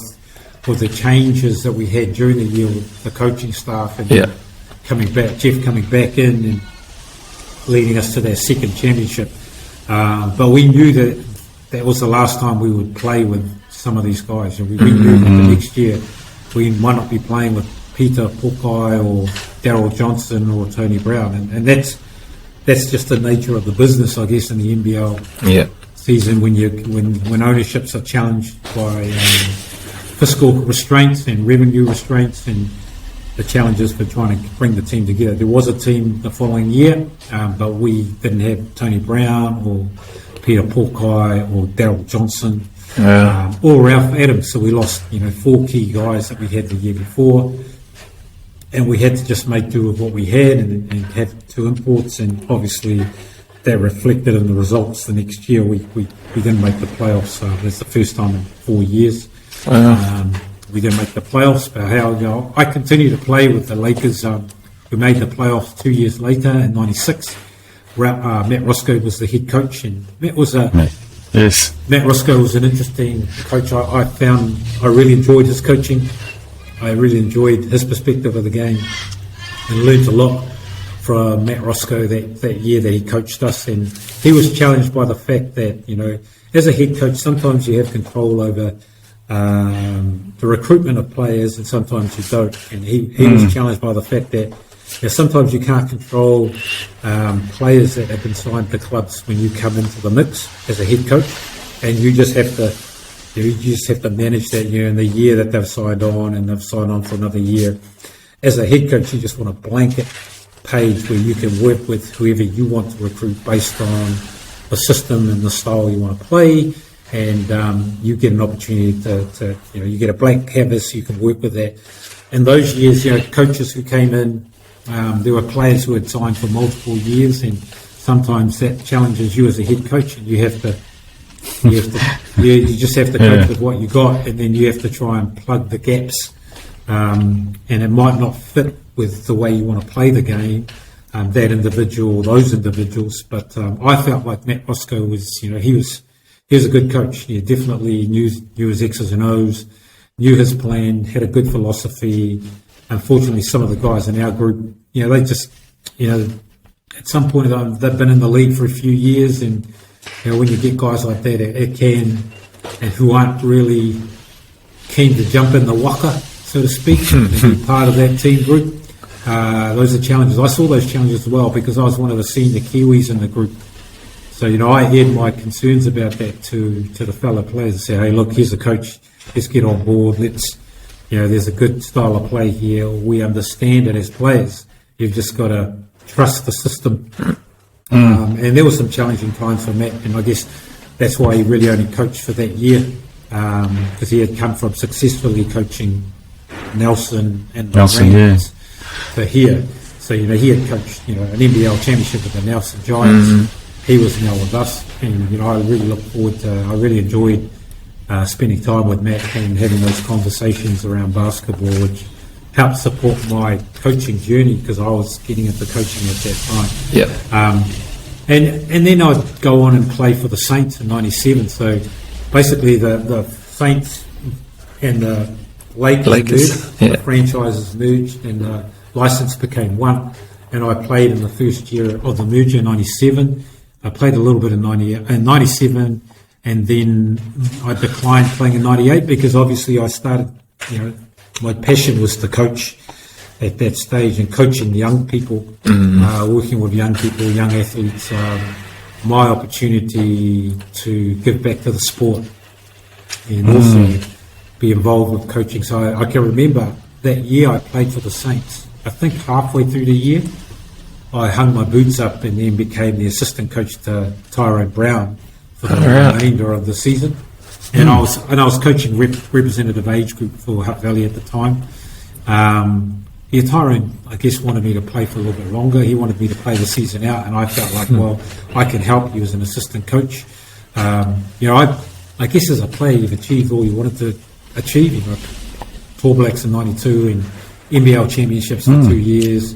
with the changes that we had during the year with the coaching staff and Jeff coming back in and leading us to their second championship. But we knew that was the last time we would play with some of these guys. We knew that the next year we might not be playing with Peter Pokai or Daryl Johnson or Tony Brown, and that's just the nature of the business, I guess, in the NBL season when ownerships are challenged by fiscal restraints and revenue restraints and the challenges for trying to bring the team together. There was a team the following year, but we didn't have Tony Brown or Peter Pokai or Daryl Johnson or Ralph Adams, so we lost 4 key guys that we had the year before. And we had to just make do with what we had and have 2 imports, and obviously that reflected in the results the next year. We didn't make the playoffs. That's the first time in 4 years. We didn't make the playoffs, but I continued to play with the Lakers. We made the playoffs 2 years later in '96. Matt Roscoe was the head coach, and Matt Roscoe was an interesting coach. I really enjoyed his coaching. I really enjoyed his perspective of the game and learned a lot from Matt Roscoe that year that he coached us. And he was challenged by the fact that, as a head coach, sometimes you have control over the recruitment of players and sometimes you don't. And he was challenged by the fact that sometimes you can't control players that have been signed to clubs when you come into the mix as a head coach, and you just have to manage that year and the year that they've signed on, and they've signed on for another year. As a head coach, you just want a blanket page where you can work with whoever you want to recruit based on the system and the style you want to play, and you get an opportunity to you get a blank canvas, you can work with that. In those years, coaches who came in, there were players who had signed for multiple years, and sometimes that challenges you as a head coach, and you just have to cope with what you got, and then you have to try and plug the gaps, and it might not fit with the way you want to play the game, those individuals. But I felt like Matt Roscoe was, he was a good coach. He definitely knew his X's and O's. knew his plan, had a good philosophy. Unfortunately, some of the guys in our group, they just, at some point they've been in the league for a few years, and when you get guys like that and who aren't really keen to jump in the waka, so to speak, and be part of that team group, those are challenges. I saw those challenges as well because I was one of the senior Kiwis in the group. So, I aired my concerns about that to the fellow players and said, hey, look, here's a coach, let's get on board, there's a good style of play here, we understand it as players, you've just got to trust the system. And there were some challenging times for Matt, and I guess that's why he really only coached for that year, because he had come from successfully coaching Nelson and the Rams to here. So, he had coached, an NBL championship with the Nelson Giants. He was now with us, and I really look forward to. I really enjoyed spending time with Matt and having those conversations around basketball, which helped support my coaching journey because I was getting into coaching at that time. And then I'd go on and play for the Saints in '97. So basically, the Saints and the Lakers merged, the franchises merged, and the license became one. And I played in the first year of the merger, '97. I played a little bit in '97, and then I declined playing in '98 because obviously I started, my passion was to coach at that stage and coaching young people, working with young people, young athletes, my opportunity to give back to the sport and also be involved with coaching. So I can remember that year I played for the Saints. I think halfway through the year, I hung my boots up and then became the assistant coach to Tyrone Brown for the remainder of the season. And I was coaching representative age group for Hutt Valley at the time. Tyrone, I guess, wanted me to play for a little bit longer. He wanted me to play the season out, and I felt like, well, I can help you as an assistant coach. I guess as a player, you've achieved all you wanted to achieve. Tall Blacks in '92 and NBL championships for 2 years.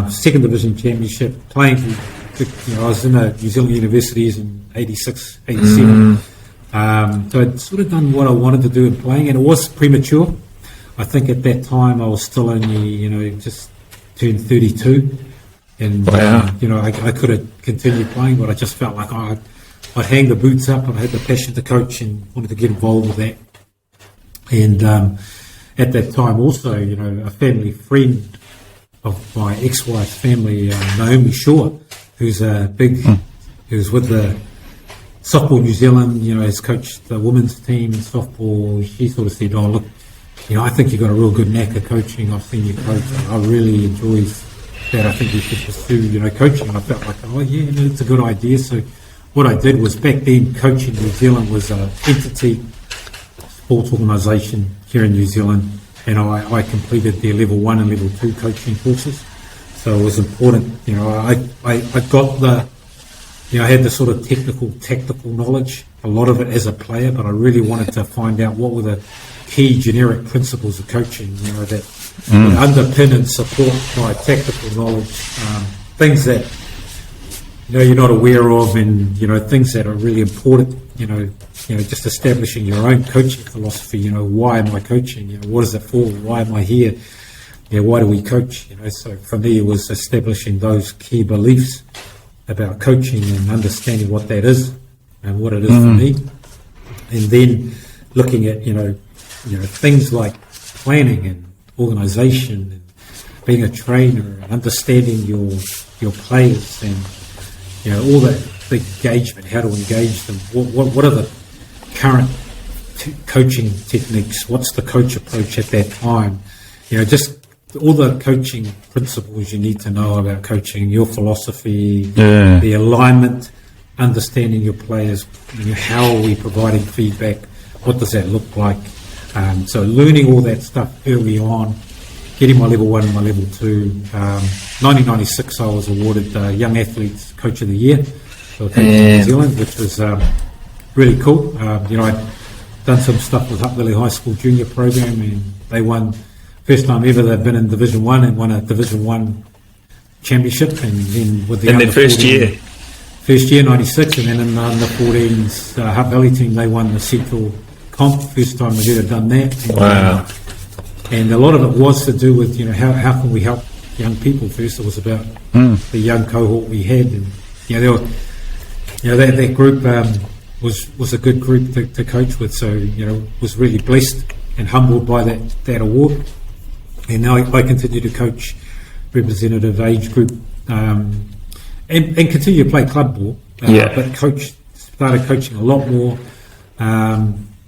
Second Division Championship, playing I was in the New Zealand universities in 86, 87. So I'd sort of done what I wanted to do in playing, and it was premature. I think at that time I was still only, just turned 32. And, I could have continued playing, but I just felt like I'd hang the boots up. I had the passion to coach and wanted to get involved with that. And at that time also, a family friend of my ex-wife's family, Naomi Shaw, who's who's with the Softball New Zealand, has coached the women's team in softball. She sort of said, oh, look, I think you've got a real good knack of coaching. I've seen you coach. I really enjoy that. I think you should pursue, coaching. And I felt like, it's a good idea. So what I did was, back then, Coaching New Zealand was an entity, sports organisation here in New Zealand. And I completed their level 1 and level 2 coaching courses. So it was important, I got I had the sort of tactical knowledge, a lot of it as a player, but I really wanted to find out what were the key generic principles of coaching, that would underpin and support my tactical knowledge, things that, you're not aware of, and, things that are really important, just establishing your own coaching philosophy. Why am I coaching? What is it for? Why am I here? Why do we coach? So for me, it was establishing those key beliefs about coaching and understanding what that is and what it is for me. And then looking at, things like planning and organisation and being a trainer and understanding your players and, all that engagement, how to engage them. What are the current coaching techniques? What's the coach approach at that time? Just all the coaching principles you need to know about coaching, your philosophy, the alignment, understanding your players, how are we providing feedback, what does that look like? So learning all that stuff early on, getting my level 1 and my level 2. 1996 I was awarded Young Athletes Coach of the Year for New Zealand, which was really cool. I'd done some stuff with Hutt Valley High School junior program, and they won, first time ever they've been in Division 1 and won a Division 1 championship. And then with the in their first year 96, and then in the under 14s Hutt Valley team, they won the Central comp. First time we'd ever done that. And, Wow. and a lot of it was to do with, how can we help young people. First it was about the young cohort we had, and that group was a good group to coach with. So was really blessed and humbled by that award. And now I continue to coach representative age group and continue to play club ball. But started coaching a lot more.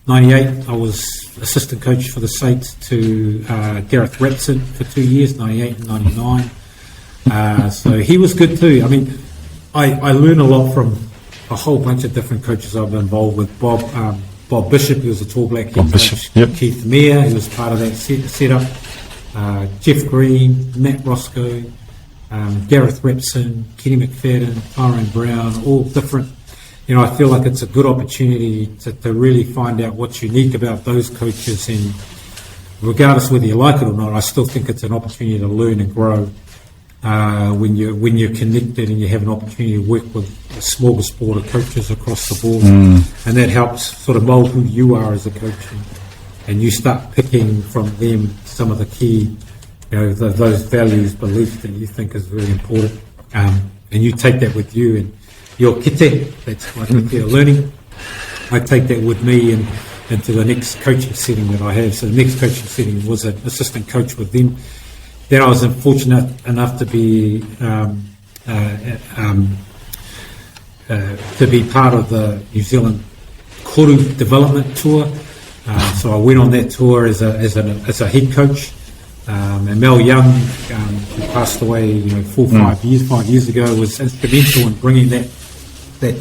98, I was assistant coach for the Saints to Gareth Repson for 2 years, 98 and 99. So he was good too. I mean, I learned a lot from a whole bunch of different coaches I've been involved with. Bob Bishop, he was a tall black head coach. Yep. Keith Mayer, he was part of that setup. Jeff Green, Matt Roscoe, Gareth Repson, Kenny McFadden, Tyrone Brown, all different. I feel like it's a good opportunity to really find out what's unique about those coaches, and regardless whether you like it or not, I still think it's an opportunity to learn and grow when you're connected and you have an opportunity to work with a smorgasbord of coaches across the board, and that helps sort of mould who you are as a coach, and you start picking from them some of the key, those values, beliefs that you think is really important, and you take that with you and your kite, that's my kite learning. I take that with me into the next coaching setting that I have. So the next coaching setting was an assistant coach with them. Then I was fortunate enough to be part of the New Zealand Koru development tour. So I went on that tour as a head coach. And Mel Young, who passed away 5 years ago, was instrumental in bringing that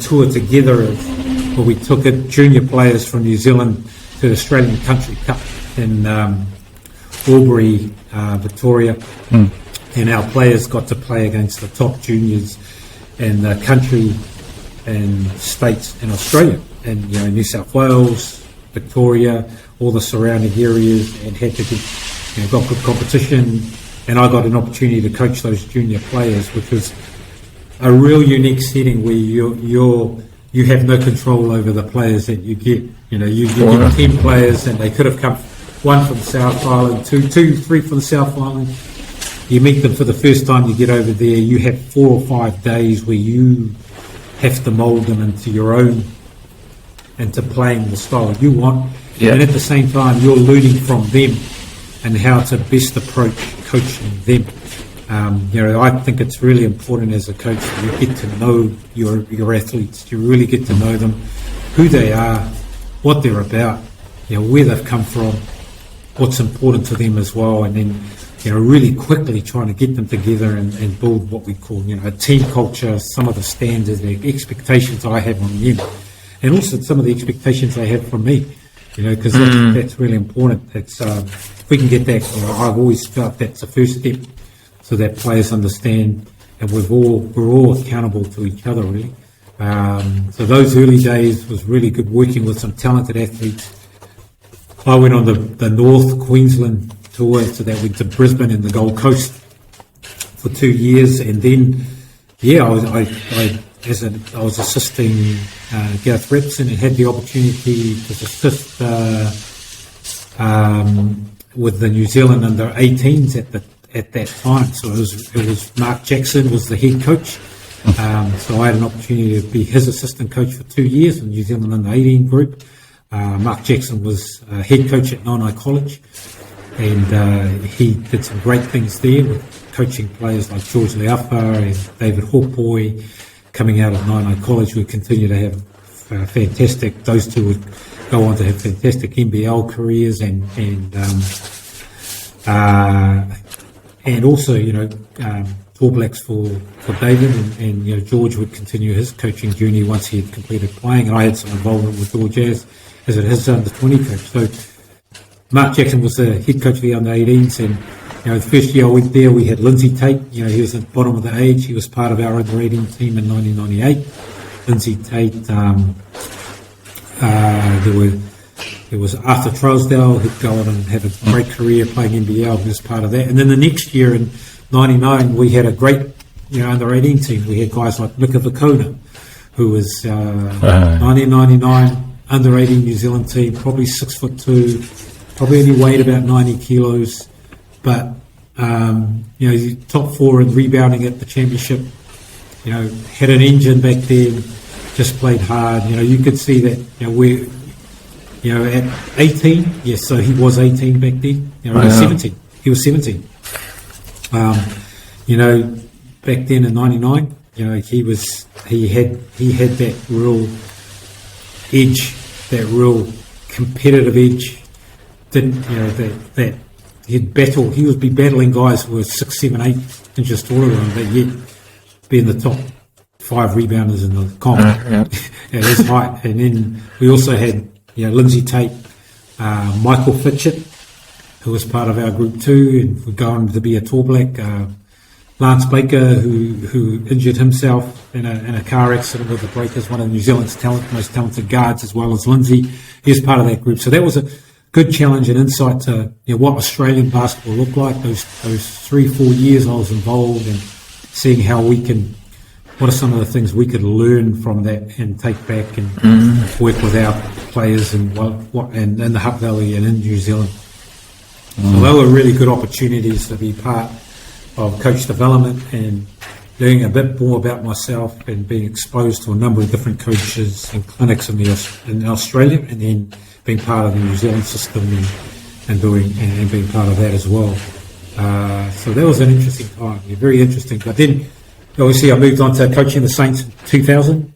tour together, where we took junior players from New Zealand to the Australian Country Cup in Albury, Victoria, and our players got to play against the top juniors in the country and states in Australia, and New South Wales, Victoria, all the surrounding areas, and had to get got good competition, and I got an opportunity to coach those junior players, which was a real unique setting where you have no control over the players that you get. You get 10 players, and they could have come one from the South Island, three from the South Island. You meet them for the first time, you get over there, you have 4 or 5 days where you have to mould them into your own, into playing the style you want. And at the same time, you're learning from them and how to best approach coaching them. I think it's really important as a coach that you get to know your athletes. You really get to know them, who they are, what they're about, where they've come from, what's important to them as well, and then really quickly trying to get them together and build what we call a team culture, some of the standards, the expectations I have on them, and also some of the expectations they have from me. Because that's really important. That's if we can get that, I've always felt that's the first step, so that players understand, and we're all accountable to each other, really. So those early days was really good, working with some talented athletes. I went on the North Queensland tour, so that went to Brisbane and the Gold Coast for 2 years, and then I was assisting Gareth Repson and had the opportunity to assist with the New Zealand under 18s at that time. So it was Mark Jackson was the head coach. So I had an opportunity to be his assistant coach for 2 years in New Zealand under 18 group. Mark Jackson was head coach at Nine College, and he did some great things there with coaching players like George Leafa and David Hawkboy. Coming out of Nine College, we continue to have fantastic. Those two would go on to have fantastic NBL careers, and also All Blacks for David, and George would continue his coaching journey once he had completed playing, and I had some involvement with George as his under 20 coach. So Mark Jackson was the head coach of the under 18s, and the first year I went there, we had Lindsay Tate. He was at the bottom of the age. He was part of our under 18 team in 1998. Lindsay Tate. There was Arthur Trousdale, who'd go on and have a great career playing NBL. He was part of that. And then the next year in 99, we had a great under 18 team. We had guys like Mika Vakona, who was 1999 under 18 New Zealand team, probably 6'2", probably only weighed about 90 kilos, but top 4 in rebounding at the championship. Had an engine back then, just played hard. You could see that. At 18, yes, so he was 18 back then. He was 17. He was 17. Back then in '99, he had that real edge, that real competitive edge. That he'd battle. He would be battling guys who were 6, 7, 8 inches taller than him, but yet being the top 5 rebounders in the comp at his height. And then we also had Lindsay Tate, Michael Fitchett, who was part of our group too, and would go on to be a Tall Black. Lance Baker, who injured himself in a car accident with the Breakers, one of New Zealand's most talented guards, as well as Lindsay. He was part of that group. So that was a good challenge and insight to what Australian basketball looked like. Those 3-4 years I was involved, and seeing how what are some of the things we could learn from that and take back and work with our players and in the Hutt Valley and in New Zealand. So they were really good opportunities to be part of coach development and learning a bit more about myself and being exposed to a number of different coaches and clinics in Australia, and then being part of the New Zealand system and being part of that as well. So that was an interesting time, very interesting. But then obviously I moved on to coaching the Saints in 2000.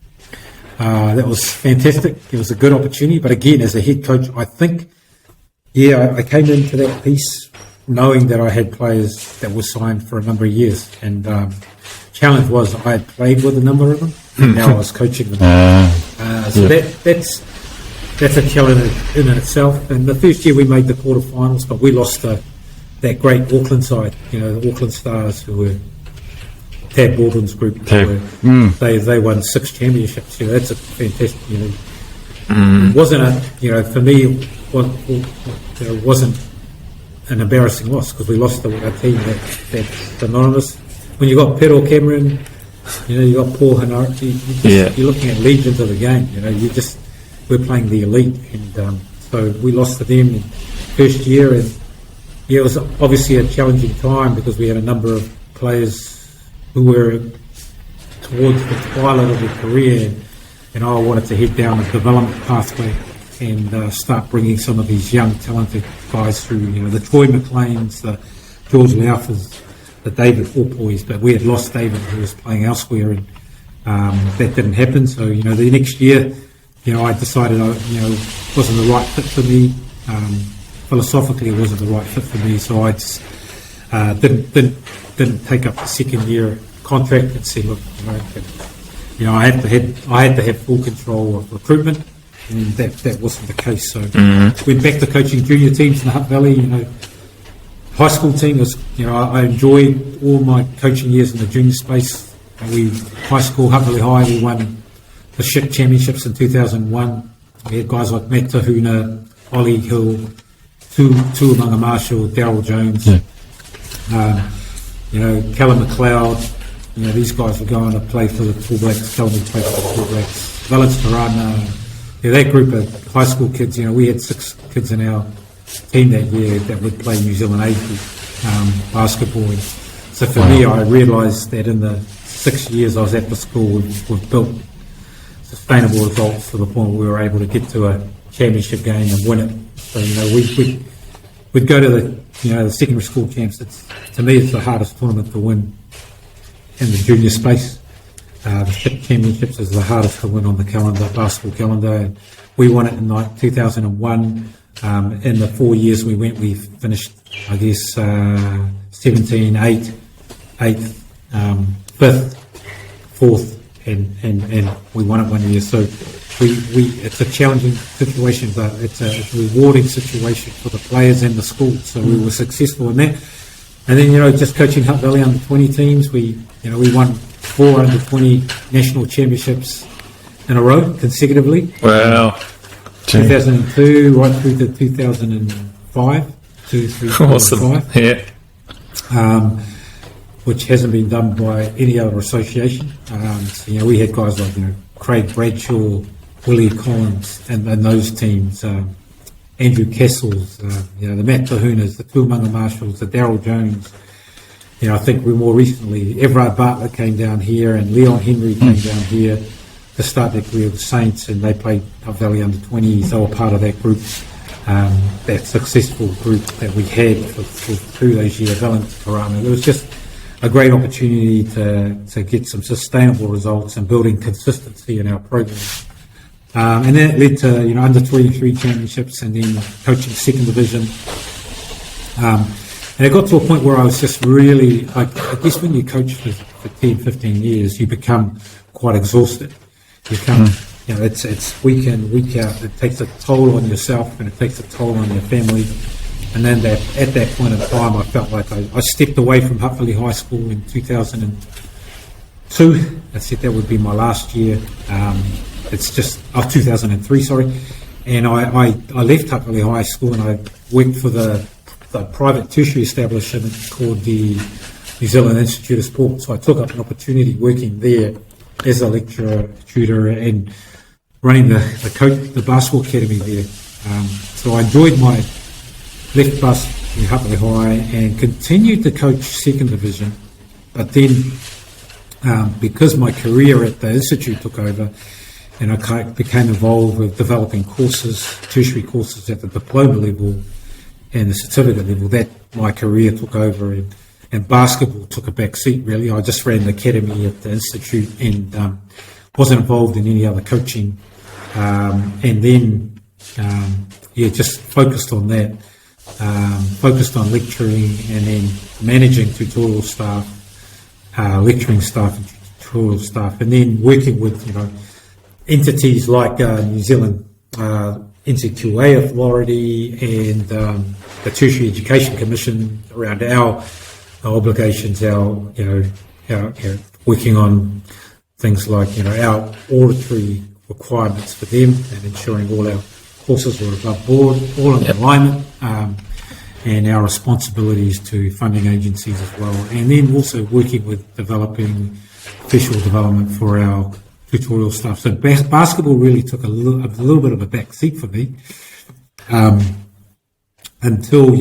That was fantastic. It was a good opportunity, but again, as a head coach, I think, I came into that piece knowing that I had players that were signed for a number of years, and challenge was I had played with a number of them, and now I was coaching them. That's a challenge in itself. And the first year we made the quarterfinals, but we lost that great Auckland side, the Auckland Stars, who were Tab Baldwin's group. They won 6 championships. That's a fantastic. It wasn't for me. It wasn't an embarrassing loss because we lost a team that's anonymous. When you got Pedro Cameron, you got Paul Hanarchi, you're looking at legends of the game. We're playing the elite, and so we lost to them in first year, and it was obviously a challenging time because we had a number of players who were towards the twilight of their career, and I wanted to head down a development pathway and start bringing some of these young, talented guys through, the Troy McLeans, the George Laufers, the David Forpoys, but we had lost David, who was playing elsewhere, and that didn't happen. So, the next year, I decided, it wasn't the right fit for me. Philosophically, it wasn't the right fit for me, so I just didn't take up the second year contract and said, look, I had to have full control of recruitment, and that wasn't the case. So went back to coaching junior teams in the Hutt Valley. High school team was, I enjoyed all my coaching years in the junior space. High school, Hutt Valley High, we won the SHIT championships in 2001. We had guys like Matt Tahuna, Ollie Hill, Tuamanga Marshall, Darryl Jones, Callum McLeod. These guys were going to play for the Tall Blacks, telling me to play for the Tall Blacks. Valence Tarana. That group of high school kids, we had 6 kids in our team that year that would play New Zealand A basketball. So for me, I realised that in the 6 years I was at the school, we've built sustainable results to the point where we were able to get to a championship game and win it. So we'd go to the secondary school champs. To me, it's the hardest tournament to win in the junior space. The SHIT championships is the hardest to win on the calendar, basketball calendar. And we won it in 2001. In the 4 years we went, we finished, 17, 8th, 5th, 4th, and we won it 1 year. So it's a challenging situation, but it's a rewarding situation for the players and the school. So we were successful in that. And then, just coaching Hutt Valley under 20 teams, we won 4 under 20 national championships in a row consecutively. Wow. 2002 right through to 2005. 2, 3, 4, awesome. 5. Yeah. Which hasn't been done by any other association. We had guys like Craig Bradshaw, Willie Collins and those teams, Andrew Kessels, the Matt Tahunas, the Tuamanga Marshalls, the Daryl Jones. I think we more recently, Everard Bartlett came down here and Leon Henry came down here to start their career with the Saints, and they played Hutt Valley under 20s. They were part of that group, that successful group that we had for 2 those years, Karana. It was just a great opportunity to get some sustainable results and building consistency in our program. And then it led to, under 23 championships and then coaching second division. And it got to a point where I was just really, I guess when you coach for 10, 15 years, you become quite exhausted. You become, it's week in, week out. It takes a toll on yourself and it takes a toll on your family. And then at that point in time, I felt like I stepped away from Hutt Valley High School in 2002. I said that would be my last year. 2003, sorry. And I left Hutt Valley High School and I worked for the private tertiary establishment called the New Zealand Institute of Sport. So I took up an opportunity working there as a lecturer, tutor, and running the basketball academy there. So I enjoyed my left bus in Hutt Valley High and continued to coach second division. But then, because my career at the Institute took over, and I became involved with developing courses, tertiary courses at the diploma level and the certificate level, that my career took over and basketball took a back seat, really. I just ran the academy at the Institute and wasn't involved in any other coaching. And then, just focused on that, focused on lecturing and then managing tutorial staff, lecturing staff and tutorial staff, and then working with, entities like New Zealand NCQA Authority and the Tertiary Education Commission around our obligations, our working on things like our auditory requirements for them and ensuring all our courses were above board, all in alignment, and our responsibilities to funding agencies as well, and then also working with developing official development for our tutorial stuff. So basketball really took a little bit of a back seat for me until,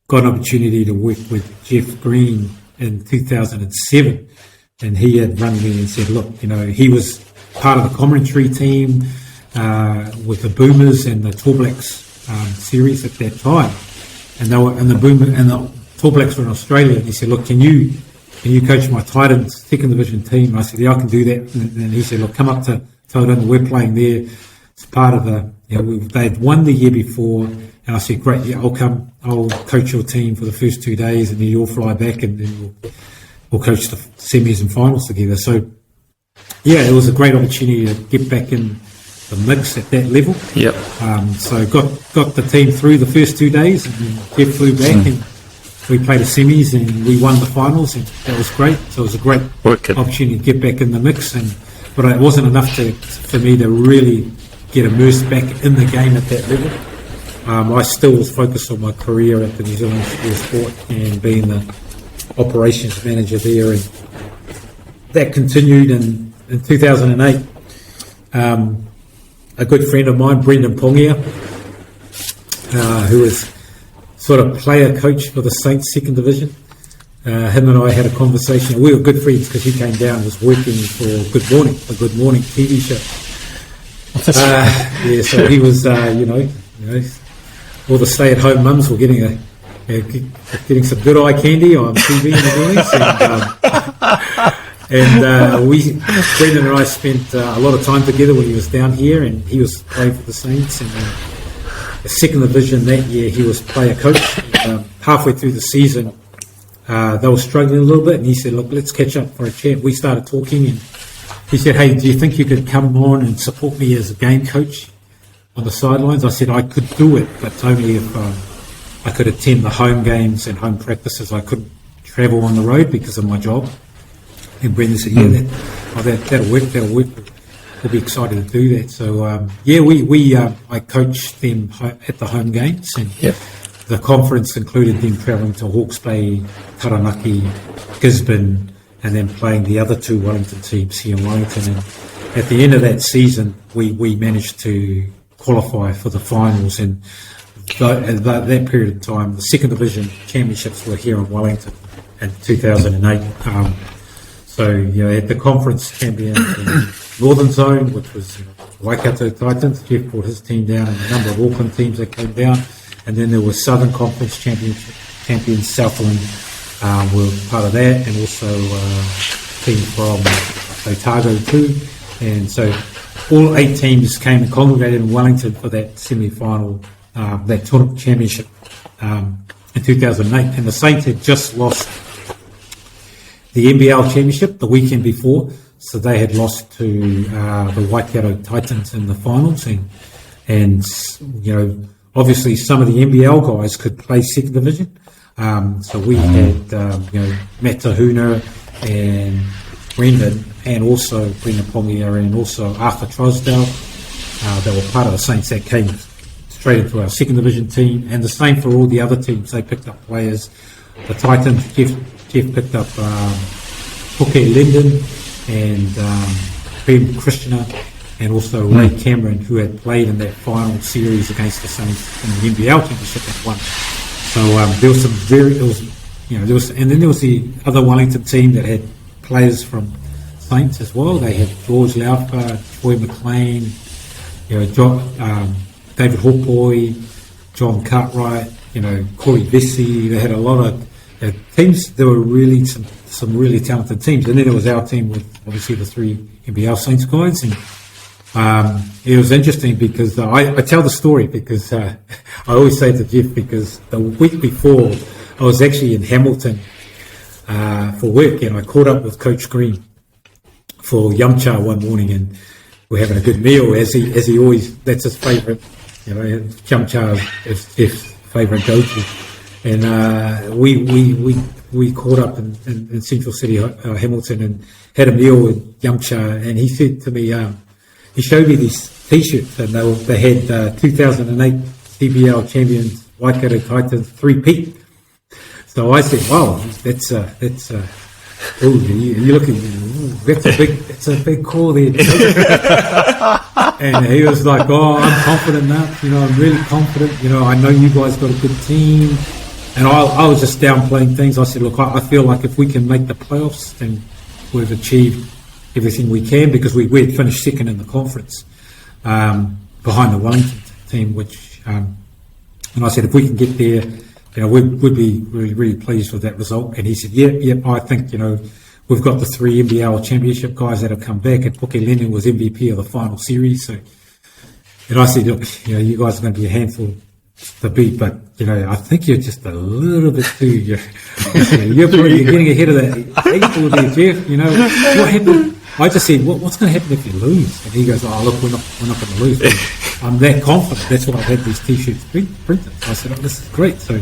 got an opportunity to work with Jeff Green in 2007. And he had run me and said, look, he was part of the commentary team with the Boomers and the Tall Blacks series at that time. And the Tall Blacks were in Australia. And he said, look, can you coach my Titans second division team? I said, yeah, I can do that. And he said, look, come up to Tauranga, we're playing there. It's part of they had won the year before. And I said, great, yeah, I'll come. I'll coach your team for the first 2 days and then you'll fly back and then we'll coach the semis and finals together. So, yeah, it was a great opportunity to get back in the mix at that level. Yep. So got the team through the first 2 days and then Jeff flew back and we played the semis and we won the finals, and that was great. So it was a great opportunity to get back in the mix. But it wasn't enough for me to really get immersed back in the game at that level. I still was focused on my career at the New Zealand Institute of Sport and being the operations manager there, and that continued in 2008. A good friend of mine, Brendan Pongia, who was sort of player coach for the Saints second division. Him and I had a conversation. We were good friends because he came down and was working for Good Morning, a Good Morning TV show. So he was, all the stay-at-home mums were getting some good eye candy on TV in the mornings. Brendan and I spent a lot of time together when he was down here, and he was playing for the Saints. And the second division that year, he was player coach. Halfway through the season, they were struggling a little bit, and he said, look, let's catch up for a chat. We started talking, and he said, hey, do you think you could come on and support me as a game coach on the sidelines? I said I could do it, but only if I could attend the home games and home practices. I couldn't travel on the road because of my job. And Brendan said, yeah, that'll work. We'll be excited to do that. So, I coached them at the home games, and the conference included them travelling to Hawke's Bay, Taranaki, Gisborne, and then playing the other two Wellington teams here in Wellington. And at the end of that season, we managed to qualify for the finals, and at that period of time, the second division championships were here in Wellington in 2008. So, you know, at the conference champion in Northern Zone, which was Waikato Titans, Jeff brought his team down, and a number of Auckland teams that came down. And then there was Southern Conference champions, Southland were part of that, and also team from Otago too. And so all 8 teams came and congregated in Wellington for that semi-final, that tournament championship in 2008. And the Saints had just lost the NBL championship the weekend before, so they had lost to the Waikato Titans in the finals, and you know, obviously some of the NBL guys could play second division. So we had Matt Tahuna and Brendan, and also Brendan Pongia, and also Arthur Trosdale, that were part of the Saints that came straight into our second division team. And the same for all the other teams. They picked up players. The Titans, Jeff picked up Puke Linden and Ben Christianer, and also Ray Cameron, who had played in that final series against the Saints in the NBL championship and won. So there was some and then there was the other Wellington team that had players from Saints as well. They had George Laufa, Troy McLean, David Hawkboy, John Cartwright, Corey Vesey. They had a lot of teams. There were really some really talented teams, and then there was our team with obviously the 3 NBL Saints guys. And it was interesting because I tell the story because I always say to Jeff, because the week before I was actually in Hamilton for work, and I caught up with Coach Green for Yum Cha one morning, and we're having a good meal as he always, that's his favourite, Yum Cha is Jeff's favourite go-to. And we caught up in Central City, Hamilton, and had a meal with Yum Cha, and he said to me, he showed me these T-shirts, and they had 2008 EBL champions Waikato Titans 3-peat. So I said, "Wow, that's you're looking, that's a big call there." And he was like, "Oh, I'm confident now. I'm really confident. I know you guys got a good team." And I was just downplaying things. I said, "Look, I feel like if we can make the playoffs, then we've achieved everything we can," because we had finished second in the conference behind the Wellington team, which and I said, if we can get there, we'd be really, really pleased with that result. And he said, yeah, I think, we've got the 3 NBL championship guys that have come back, and Puke Lennon was MVP of the final series. So, and I said, look, you guys are going to be a handful to beat, but I think you're just a little bit too. You're getting ahead of that 8 there, Jeff. What happened? I just said, what's going to happen if you lose? And he goes, oh, look, we're not going to lose. I'm that confident. That's why I've had these T-shirts printed. I said, oh, this is great. So,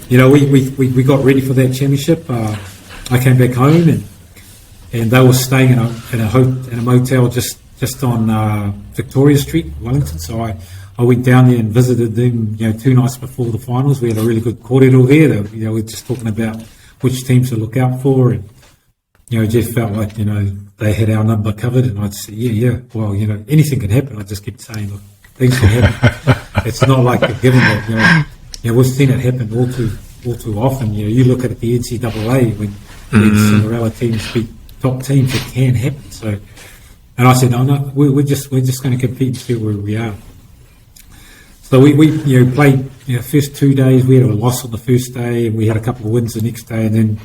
we got ready for that championship. I came back home, and they were staying in a motel just on Victoria Street, Wellington. So I went down there and visited them, 2 nights before the finals. We had a really good cordial there. We were just talking about which teams to look out for, and Jeff felt like, they had our number covered, and I'd say, yeah, well, anything can happen. I just kept saying, look, things can happen. It's not like a given that, we've seen it happen all too often. You look at the NCAA when Cinderella teams beat top teams, it can happen. So, and I said, no, we're just going to compete and see where we are. So we played, first 2 days, we had a loss on the first day, and we had a couple of wins the next day, and then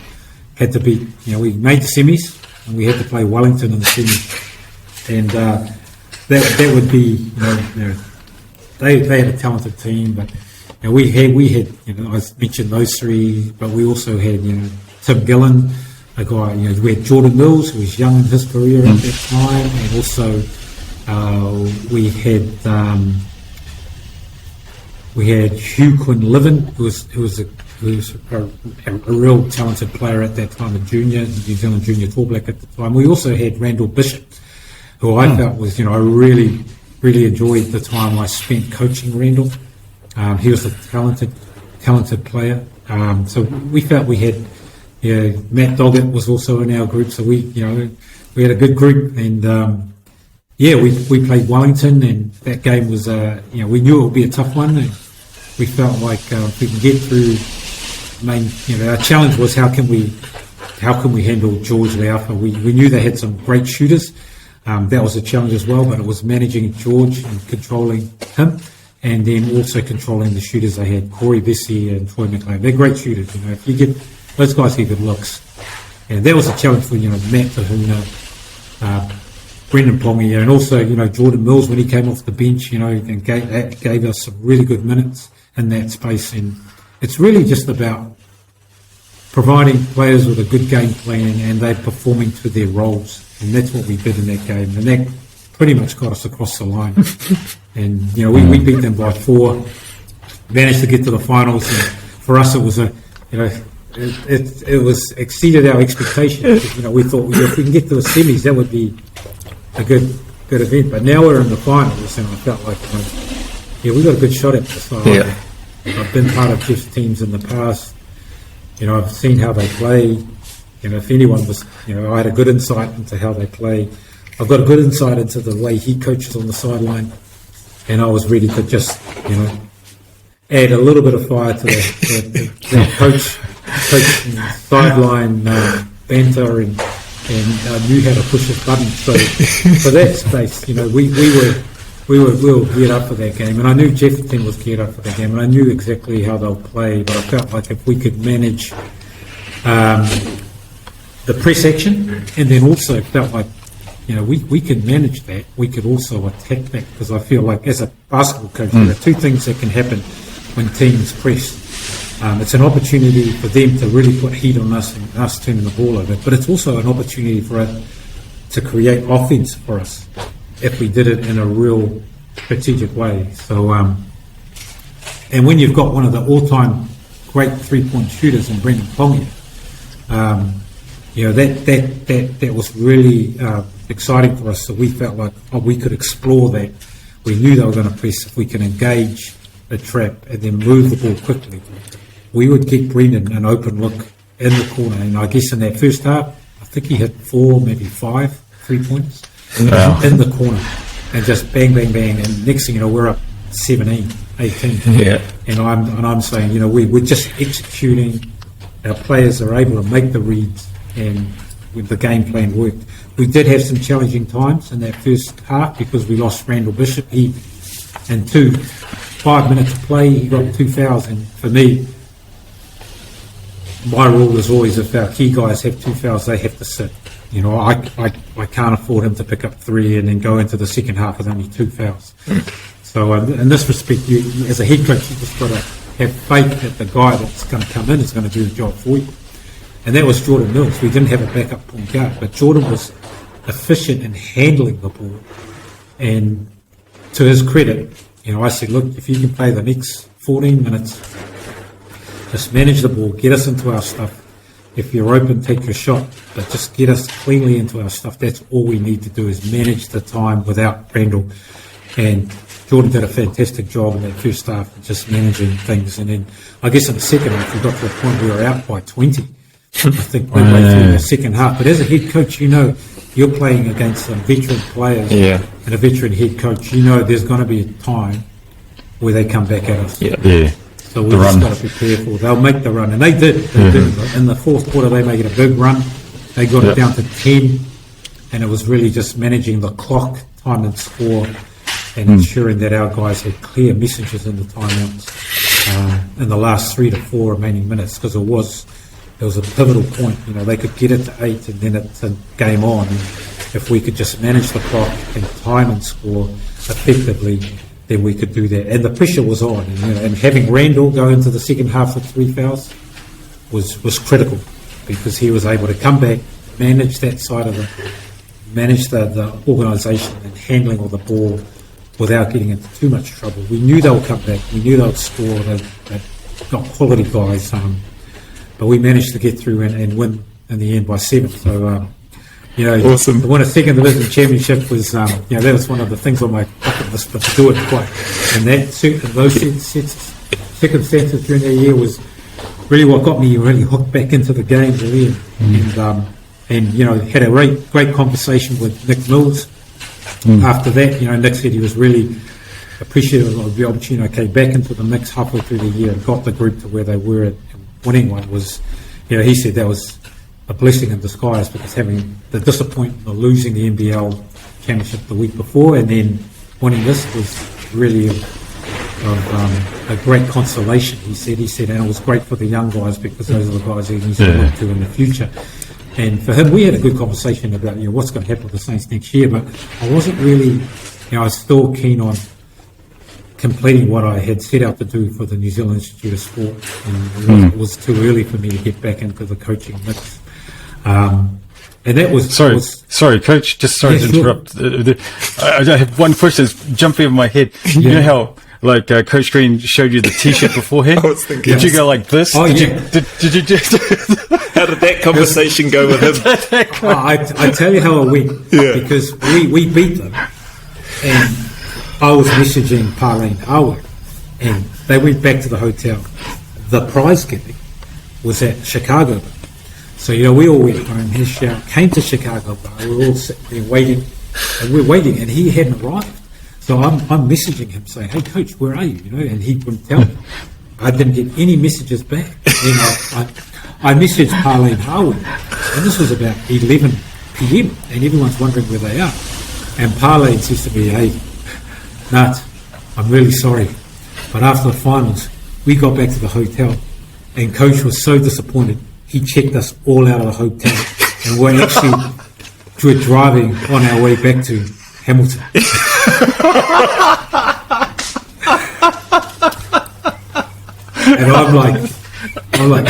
had to beat, we made the semis, and we had to play Wellington in the semis. And that would be, they had a talented team, but we had I mentioned those 3, but we also had Tim Gillen, a guy, we had Jordan Mills, who was young in his career at that time, and also we had Hugh Quinn-Livin, who was a real talented player at that time, New Zealand junior All Black at the time. We also had Randall Bishop, who I felt was, I really, really enjoyed the time I spent coaching Randall. He was a talented player. So we felt we had, Matt Doggett was also in our group. So we had a good group, and yeah, we played Wellington, and that game was, we knew it would be a tough one, and we felt like if we can get through. Our challenge was how can we handle George Leafa. We knew they had some great shooters. That was a challenge as well, but it was managing George and controlling him, and then also controlling the shooters they had, Corey Vesey and Troy McLean. They're great shooters. If you get those guys get good looks, and that was a challenge for Matt Tahuna, Brendan Pongi, and also Jordan Mills when he came off the bench, and gave us some really good minutes in that space. And it's really just about providing players with a good game plan and they're performing to their roles. And that's what we did in that game. And that pretty much got us across the line. And, we beat them by 4, managed to get to the finals. And for us, it was it was exceeded our expectations. We thought if we can get to the semis, that would be a good event. But now we're in the finals and I felt like, we got a good shot at this. I've been part of Jeff's teams in the past. I've seen how they play. If anyone was, I had a good insight into how they play. I've got a good insight into the way he coaches on the sideline. And I was ready to just, add a little bit of fire to the coach sideline banter and knew how to push his button. So for that space, we were geared up for that game, and I knew Jefferson was geared up for that game, and I knew exactly how they'll play. But I felt like if we could manage the press action, and then also felt like we could manage that, we could also attack that, because I feel like as a basketball coach, there are two things that can happen when teams press. It's an opportunity for them to really put heat on us and us turning the ball over, but it's also an opportunity for us to create offense for us if we did it in a real strategic way. So, and when you've got one of the all-time great three-point shooters in Brendan Pongi, that was really exciting for us. So we felt like we could explore that. We knew they were going to press. If we can engage the trap and then move the ball quickly, we would get Brendan an open look in the corner. And I guess in that first half, I think he hit 4, maybe 5 3-pointers. In the corner, and just bang, bang, bang, and next thing you know, we're up 17, 18. Yeah. And I'm saying, we're just executing. Our players are able to make the reads, and the game plan worked. We did have some challenging times in that first half because we lost Randall Bishop. In 5 minutes to play, he got 2 fouls, and for me, my rule is always if our key guys have 2 fouls, they have to sit. I can't afford him to pick up 3 and then go into the second half with only 2 fouls. So in this respect, you, as a head coach, you just got to have faith that the guy that's going to come in is going to do the job for you. And that was Jordan Mills. We didn't have a backup point guard, but Jordan was efficient in handling the ball. And to his credit, I said, look, if you can play the next 14 minutes, just manage the ball, get us into our stuff. If you're open, take your shot, but just get us cleanly into our stuff. That's all we need to do is manage the time without Randall. And Jordan did a fantastic job in that first half, just managing things. And then I guess in the second half, we got to a point where we were out by 20. I think midway through the second half. But as a head coach, you're playing against some veteran players and a veteran head coach. There's going to be a time where they come back at us. Yeah. So we just got to be careful. They'll make the run, and they did. In the fourth quarter, they made it a big run. They got it down to 10, and it was really just managing the clock, time and score, and ensuring that our guys had clear messages in the timeouts in the last 3 to 4 remaining minutes, because it was a pivotal point. They could get it to 8, and then it's a game on. And if we could just manage the clock and time and score effectively, then we could do that. And the pressure was on. And having Randall go into the second half with 3 fouls was critical, because he was able to come back, manage that side of manage the organisation and handling of the ball without getting into too much trouble. We knew they would come back. We knew they would score. They've got quality guys. But we managed to get through and win in the end by 7. So, awesome. To win a second division championship was, that was one of the things on my bucket list, but to do it quite. And those circumstances during that year was really what got me really hooked back into the game, really. And had a great conversation with Nick Mills, after that, Nick said he was really appreciative of the opportunity. I came back into the mix halfway through the year and got the group to where they were, and winning one was, he said that was a blessing in disguise, because having the disappointment of losing the NBL championship the week before and then winning this was really a great consolation. He said, and it was great for the young guys, because those are the guys he needs to look to in the future. And for him, we had a good conversation about what's going to happen with the Saints next year, but I wasn't really, I was still keen on completing what I had set out to do for the New Zealand Institute of Sport, and it was too early for me to get back into the coaching mix. And that was... Sorry, Coach, just sorry to interrupt. I have one question that's jumping over my head. You know how, Coach Green showed you the T-shirt beforehand? I was thinking... Did you go like this? Oh, did yeah. Did you just... How did that conversation go with him? I tell you how it went, because we beat them, and I was messaging Pauline Aotearoa, and they went back to the hotel. The prize giving was at Chicago. So, we all went home, his shout, came to Chicago Bar, we were all sitting there waiting, and he hadn't arrived. So I'm messaging him saying, hey Coach, where are you? And he wouldn't tell me. I didn't get any messages back. Then I messaged Pauline Aotearoa, and this was about 11 p.m, and everyone's wondering where they are. And Pauline says to me, hey, Nat, I'm really sorry, but after the finals, we got back to the hotel, and Coach was so disappointed, he checked us all out of the hotel, and we're driving on our way back to Hamilton. And I'm like,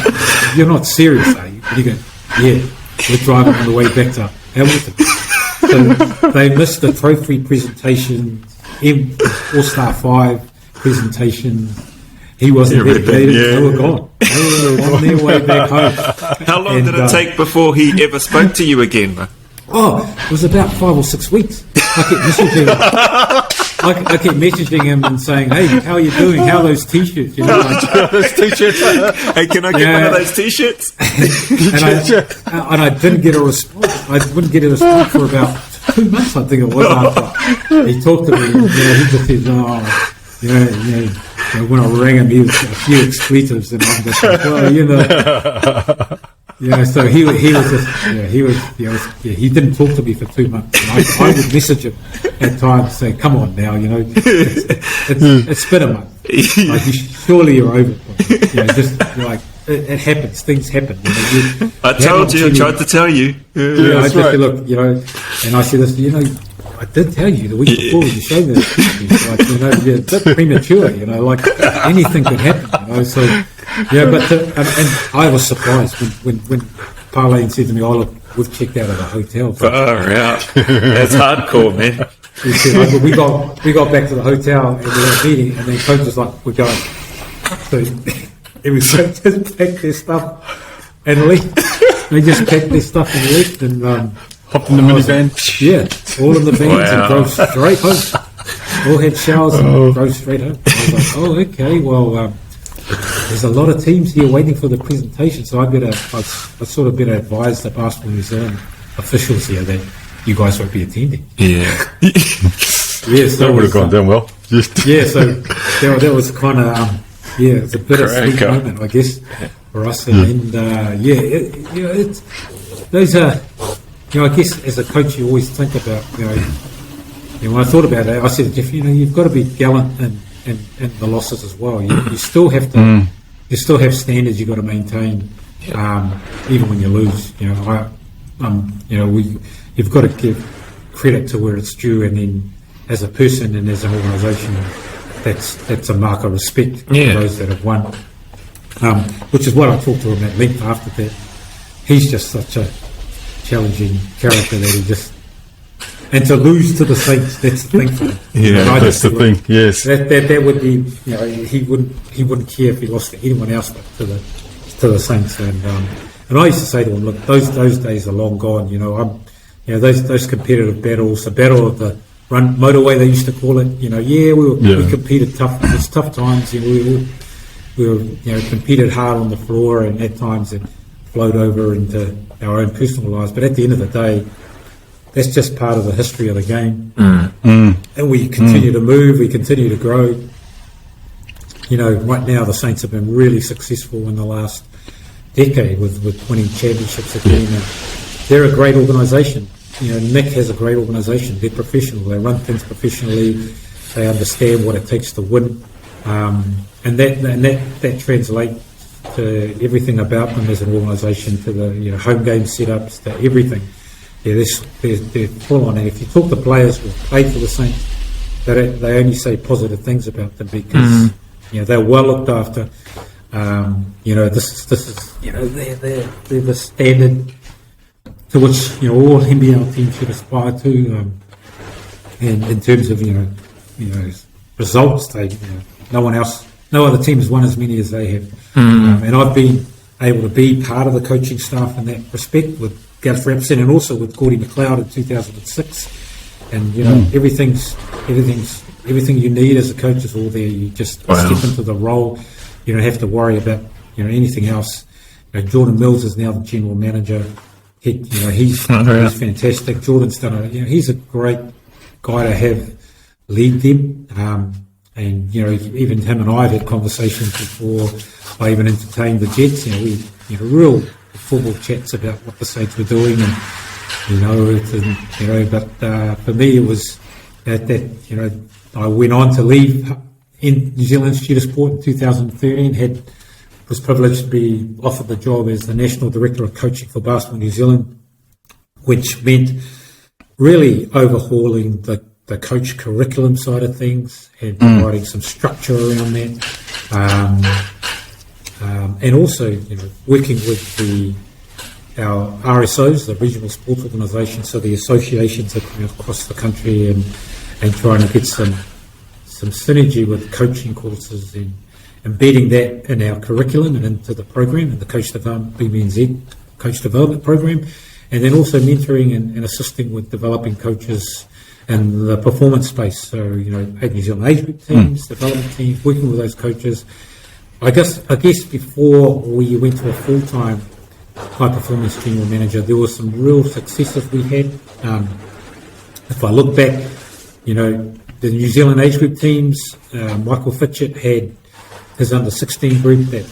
you're not serious, are you? And he goes, yeah, we're driving on the way back to Hamilton. So they missed the trophy presentation, All-Star 5 presentation. He wasn't there. They were gone. They were on their way back home. How long did it take before he ever spoke to you again? It was about 5 or 6 weeks. I kept messaging him and saying, hey, how are you doing? How are those T-shirts? Those T-shirts. Hey, can I get one of those T-shirts? and I didn't get a response. I wouldn't get a response for about 2 months, I think it was. After he talked to me, and, he just said, when I rang him, he was a few expletives, and I'm just like, so he didn't talk to me for 2 months. And I would message him at times, say, come on now, it's been a month. Surely you're over it. It happens, things happen. I told you, I tried to tell you. I just look, and I said this, I did tell you the week before you showed me the you're a bit premature, anything could happen, so, and I was surprised when Pauline said to me, oh, look, we've checked out of the hotel. Far out. That's hardcore, man. He said, we got back to the hotel and we had a meeting, and then Coach was like, we're going. So everybody just packed their stuff and left. They just packed their stuff and left, and hopped in the minivan. All in the vans and drove straight home. All had showers and drove straight home. I was like, okay, well, there's a lot of teams here waiting for the presentation, so I sort of better advise the Basketball New Zealand officials here that you guys won't be attending. Yeah. So that would have gone down well. So that was kind of, it's a bittersweet moment, I guess, for us. And it's those are, I guess as a coach you always think about, when I thought about it, I said, Jeff, you've got to be gallant in the losses as well. You still have to, you still have standards you've got to maintain, even when you lose. You've got to give credit to where it's due, and then as a person and as an organisation, that's a mark of respect for those that have won. Which is what I talked to him at length after that. He's just such a challenging character that he just, and to lose to the Saints, that's the thing for him. That's the thing. Yes, that would be, he wouldn't care if he lost to anyone else but to the Saints. And I used to say to him, look, those days are long gone. Those competitive battles, the battle of the run motorway they used to call it. We competed tough. It was tough times. We competed hard on the floor, and at times it flowed over into our own personal lives. But at the end of the day, that's just part of the history of the game. And we continue to move, we continue to grow. Right now the Saints have been really successful in the last decade with winning championships again. And they're a great organisation. Nick has a great organisation. They're professional. They run things professionally. They understand what it takes to win, and that translates to everything about them as an organisation, to the home game setups, to everything. Yeah, they're full on. And if you talk to players who have played for the Saints, they only say positive things about them because they're well looked after. This is they're the standard to which all NBL teams should aspire to, and in terms of results, no other team has won as many as they have, and I've been able to be part of the coaching staff in that respect with Gareth Rapson and also with Gordy McLeod in 2006, and everything you need as a coach is all there. You just step into the role. You don't have to worry about anything else. Jordan Mills is now the general manager. He's fantastic. Jordan's done he's a great guy to have lead them. And even him and I have had conversations before I even entertained the Jets. We real football chats about what the Saints were doing, and But for me, it was that I went on to leave in New Zealand Institute of Sport in 2013. Was privileged to be offered the job as the National Director of Coaching for Basketball New Zealand, which meant really overhauling the coach curriculum side of things and providing some structure around that, and also working with our RSOs, the regional sports organisations, so the associations across the country, and trying to get some synergy with coaching courses and embedding that in our curriculum and into the program and the Coach Development, BBNZ Coach Development Program, and then also mentoring and assisting with developing coaches in the performance space. So, New Zealand age group teams, development teams, working with those coaches. I guess before we went to a full-time high performance general manager, there were some real successes we had. If I look back, the New Zealand age group teams, Michael Fitchett had his under-16 group that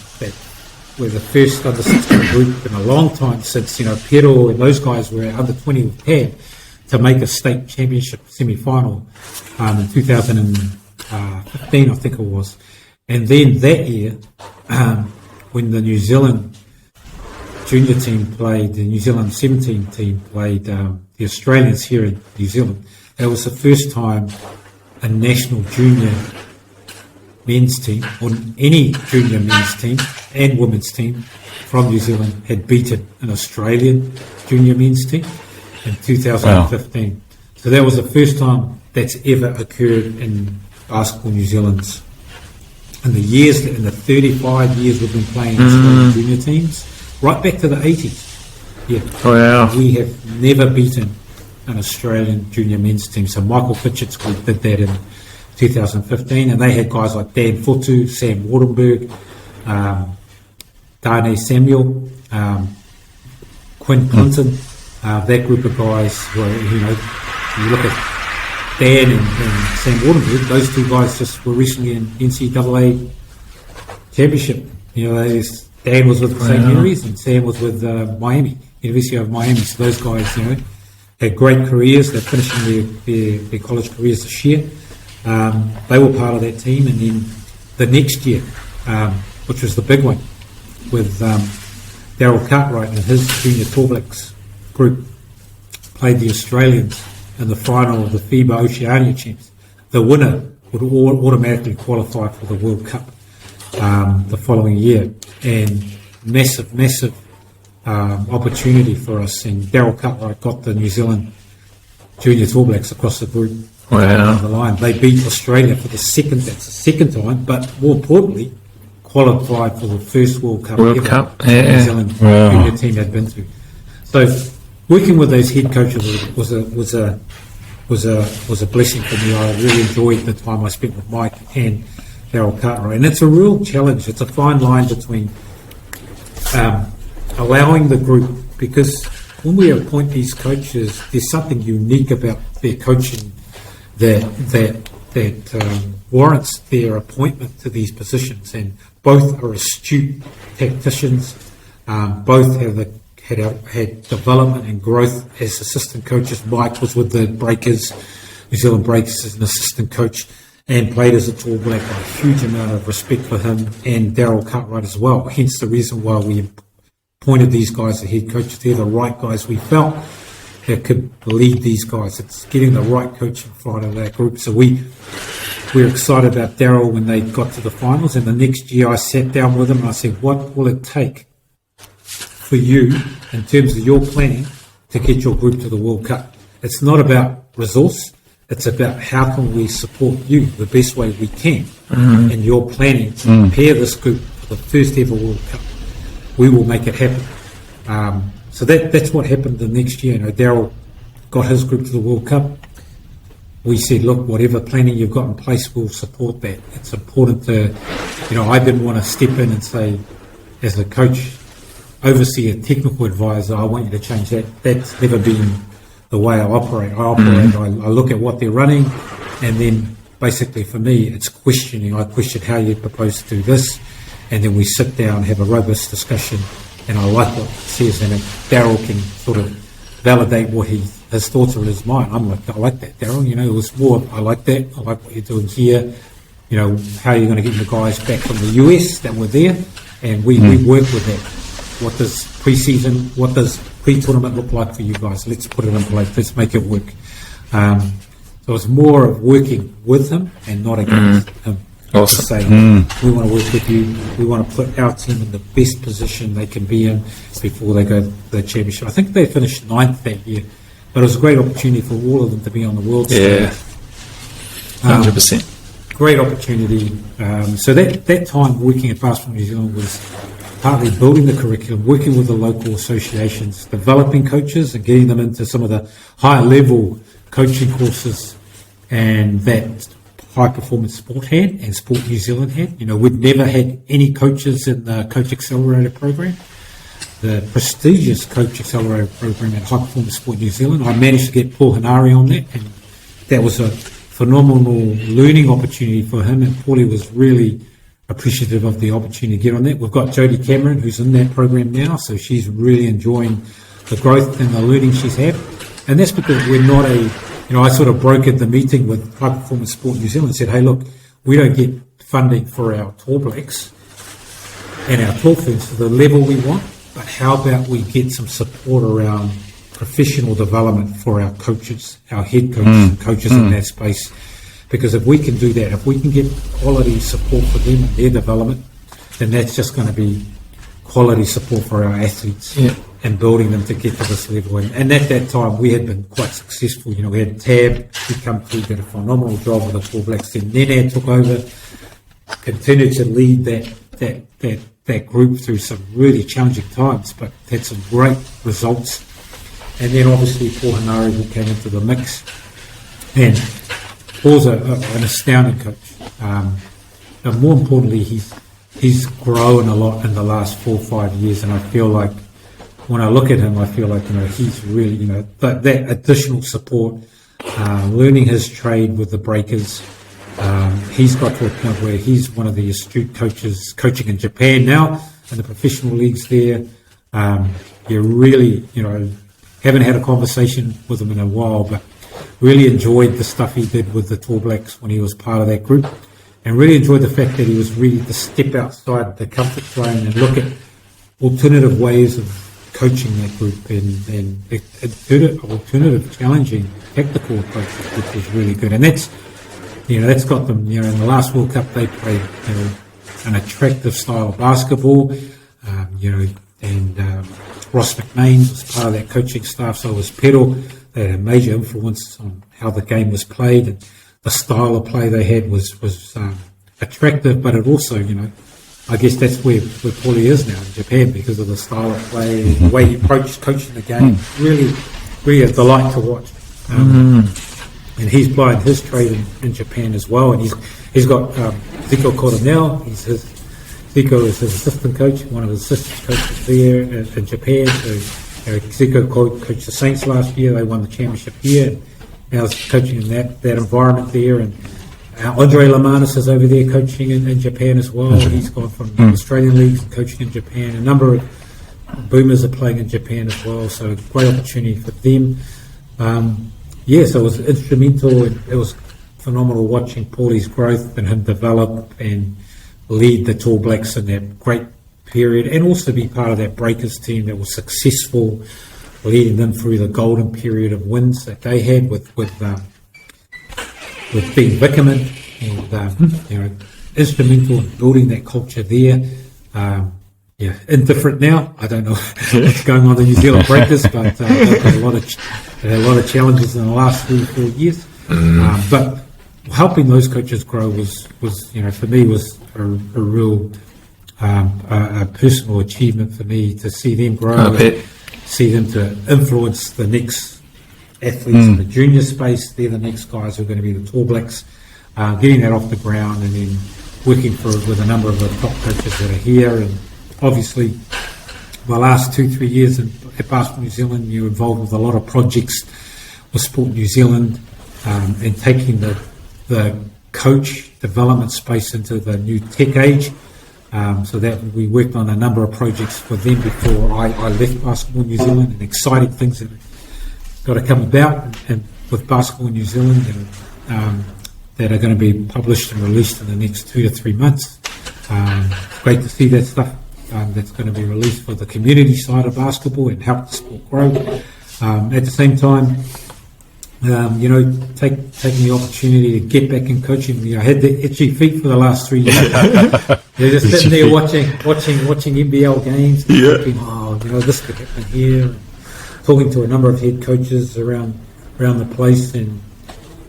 were the first under-16 group in a long time since, Pero and those guys were under-20 with PAD to make a state championship semi-final in 2015, I think it was. And then that year, when the New Zealand junior team played, the New Zealand 17 team played the Australians here in New Zealand, that was the first time a national junior men's team, or any junior men's team and women's team from New Zealand had beaten an Australian junior men's team in 2015. Wow. So that was the first time that's ever occurred in Basketball New Zealand's. In the 35 years we've been playing Australian junior teams, right back to the 80s. Yeah. Wow. We have never beaten an Australian junior men's team. So Michael Fitchett's group did that in 2015, and they had guys like Dan Fotu, Sam Wardenberg, Darnay Samuel, Quinn Clinton. That group of guys were, you look at Dan and Sam Wardenberg, those two guys just were recently in NCAA championship. Dan was with St. Mary's and Sam was with Miami, University of Miami. So those guys, had great careers. They're finishing their college careers this year. They were part of that team, and then the next year, which was the big one, with Darryl Cartwright and his junior All Blacks group played the Australians in the final of the FIBA Oceania Champs. The winner would automatically qualify for the World Cup the following year, and massive opportunity for us. And Darryl Cartwright got the New Zealand junior All Blacks across the group. Wow. The line. They beat Australia for the second time, but more importantly, qualified for the first World Cup ever the New Zealand junior team had been to. So, working with those head coaches was a blessing for me. I really enjoyed the time I spent with Mike and Darryl Cartwright, and it's a real challenge. It's a fine line between allowing the group, because when we appoint these coaches, there's something unique about their coaching that warrants their appointment to these positions. And both are astute tacticians. Both have had development and growth as assistant coaches. Mike was with the Breakers, New Zealand Breakers, as an assistant coach, and played as a Tall Black. A huge amount of respect for him, and Daryl Cartwright as well. Hence the reason why we appointed these guys as head coaches. They're the right guys we felt that could lead these guys. It's getting the right coach in front of that group. So we're excited about Daryl when they got to the finals. And the next year I sat down with him and I said, what will it take for you in terms of your planning to get your group to the World Cup? It's not about resource. It's about how can we support you the best way we can in your planning to prepare this group for the first ever World Cup. We will make it happen. So that's what happened the next year. Daryl got his group to the World Cup. We said, look, whatever planning you've got in place, we'll support that. It's important to, I didn't want to step in and say, as a coach, overseer, technical advisor, I want you to change that. That's never been the way I operate. I look at what they're running, and then basically for me, it's questioning. I question how you propose to do this, and then we sit down, have a robust discussion, and I like what he says, and Daryl can sort of validate what his thoughts are in his mind. I'm like, I like that, Daryl. It was more, I like that. I like what you're doing here. How are you going to get the guys back from the US that were there? And we work with that. What does pre-tournament look like for you guys? Let's put it in place. Let's make it work. So it's more of working with him and not against him. Awesome. Saying, we want to work with you. We want to put our team in the best position they can be in before they go to the championship. I think they finished 9th that year, but it was a great opportunity for all of them to be on the world stage. Yeah, 100%. Great opportunity. So that time working at Basketball New Zealand was partly building the curriculum, working with the local associations, developing coaches and getting them into some of the higher level coaching courses, and that High Performance Sport had and Sport New Zealand had. We'd never had any coaches in the Coach Accelerator program, the prestigious Coach Accelerator program at High Performance Sport New Zealand. I managed to get Paul Hanari on that, and that was a phenomenal learning opportunity for him, and Paulie was really appreciative of the opportunity to get on that. We've got Jodie Cameron, who's in that program now, so she's really enjoying the growth and the learning she's had. And that's because we're not I sort of brokered the meeting with High Performance Sport New Zealand and said, hey, look, we don't get funding for our Tall Blacks and our Tall Ferns to the level we want, but how about we get some support around professional development for our coaches, our head coaches and coaches in that space? Because if we can do that, if we can get quality support for them and their development, then that's just going to be quality support for our athletes and building them to get to this level. And at that time, we had been quite successful. We had Tab, he come through, did a phenomenal job with the Tall Blacks. Then Nene took over, continued to lead that group through some really challenging times, but had some great results. And then obviously Paul Hanari, who came into the mix. And Paul's an astounding coach. And more importantly, he's grown a lot in the last 4 or 5 years, and I feel like when I look at him, I feel like he's really that additional support, learning his trade with the Breakers. He's got to a point where he's one of the astute coaches coaching in Japan now in the professional leagues there. You really haven't had a conversation with him in a while, but really enjoyed the stuff he did with the Tall Blacks when he was part of that group, and really enjoyed the fact that he was ready to step outside the comfort zone and look at alternative ways of coaching that group and alternative challenging tactical approaches, which was really good. And that's got them, in the last World Cup they played an attractive style of basketball, and Ross McMahon was part of that coaching staff, so was Pedal. They had a major influence on how the game was played, and the style of play they had was attractive, but it also, I guess that's where Paulie is now in Japan, because of the style of play, the way he approached coaching the game. Really, really a delight to watch. And he's playing his trade in Japan as well, and he's got Zico Coronel. Zico is his assistant coach, one of the assistant coaches there in Japan. So Zico coached the Saints last year. They won the championship here. Now he's coaching in that environment there. And Andre Lamanis is over there coaching in Japan as well. He's gone from the Australian leagues and coaching in Japan. A number of boomers are playing in Japan as well. So great opportunity for them. So it was instrumental. It was phenomenal watching Paulie's growth and him develop and lead the Tall Blacks in that great period, and also be part of that Breakers team that was successful, leading them through the golden period of wins that they had with Ben Vickerman, and instrumental in building that culture there. Indifferent now. I don't know what's going on in the New Zealand Breakers, but they've got a lot of challenges in the last 3-4 years. But helping those coaches grow was for me was a real a personal achievement for me to see them grow, and see them to influence the next athletes in the junior space. They're the next guys who are going to be the Tall Blacks, getting that off the ground, and then working with a number of the top coaches that are here. And obviously, the last 2-3 years at Basketball New Zealand, you're involved with a lot of projects with Sport New Zealand, and taking the coach development space into the new tech age. So that we worked on a number of projects for them before I left Basketball New Zealand, and exciting things that got to come about and with Basketball New Zealand that are going to be published and released in the next 2 to 3 months. It's great to see that stuff that's going to be released for the community side of basketball and help the sport grow. At the same time, taking the opportunity to get back in coaching. I had the itchy feet for the last 3 years. You're just sitting there watching NBL games, thinking, this could happen here. Talking to a number of head coaches around the place, and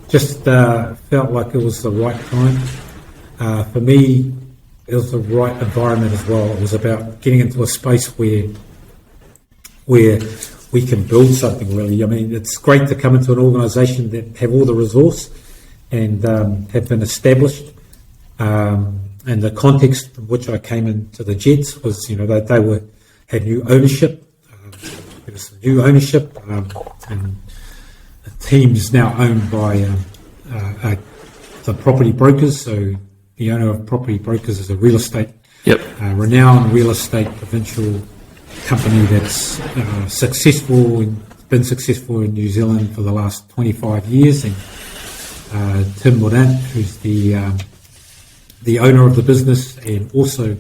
just felt like it was the right time. For me, it was the right environment as well. It was about getting into a space where we can build something, really. I mean, it's great to come into an organisation that have all the resource and have been established. And the context in which I came into the Jets was, they had new ownership. There was some new ownership, and the team is now owned by the property brokers. So the owner of property brokers is a real estate, renowned real estate provincial company that's been successful in New Zealand for the last 25 years. And Tim Morant, who's the owner of the business, and also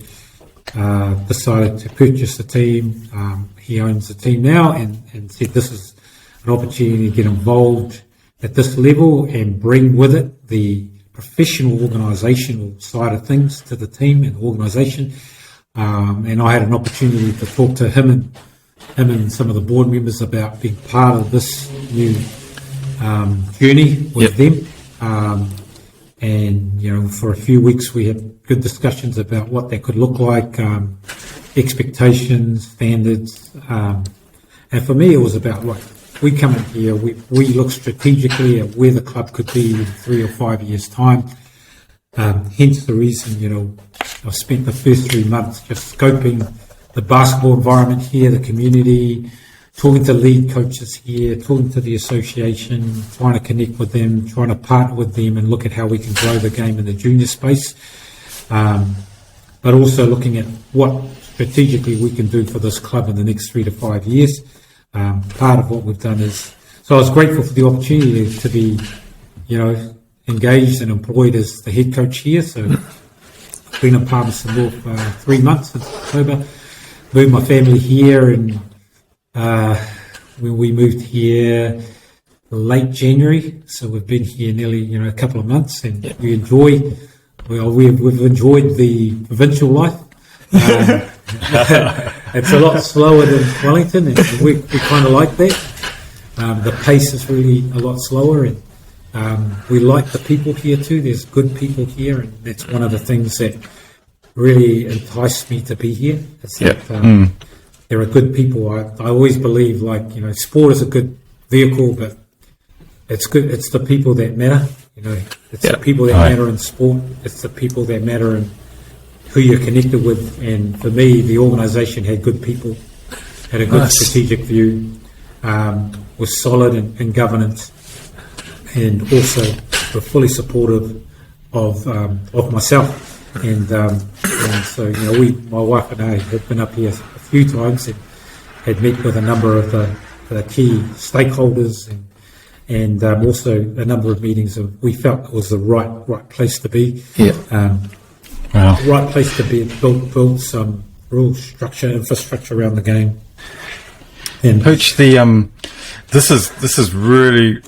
decided to purchase the team. He owns the team now, and said this is an opportunity to get involved at this level and bring with it the professional organisational side of things to the team and organisation. And I had an opportunity to talk to him and some of the board members about being part of this new journey with them. And for a few weeks we had good discussions about what that could look like, expectations, standards, and for me it was about we come in here, we look strategically at where the club could be in 3 or 5 years' time. Hence the reason, I spent the first 3 months just scoping the basketball environment here, the community, talking to lead coaches here, talking to the association, trying to connect with them, trying to partner with them and look at how we can grow the game in the junior space. But also looking at what strategically we can do for this club in the next 3 to 5 years. Part of what we've done is, so I was grateful for the opportunity to be, engaged and employed as the head coach here. So I've been in Palmerston North 3 months since October. Moved my family here, and when we moved here late January, so we've been here nearly a couple of months, and we've enjoyed the provincial life. It's a lot slower than Wellington, and we kind of like that. The pace is really a lot slower, and we like the people here too. There's good people here, and that's one of the things that really enticed me to be here. It's that there are good people. I always believe, sport is a good vehicle, but it's good. It's the people that matter. It's the people that matter in sport. It's the people that matter in who you're connected with. And for me, the organisation had good people had a good strategic view, was solid in governance, and also were fully supportive of myself. And so, my wife and I have been up here a few times and had met with a number of the key stakeholders and also a number of meetings we felt it was the right place to be. Right place to be, build some real infrastructure around the game. And Coach, this is really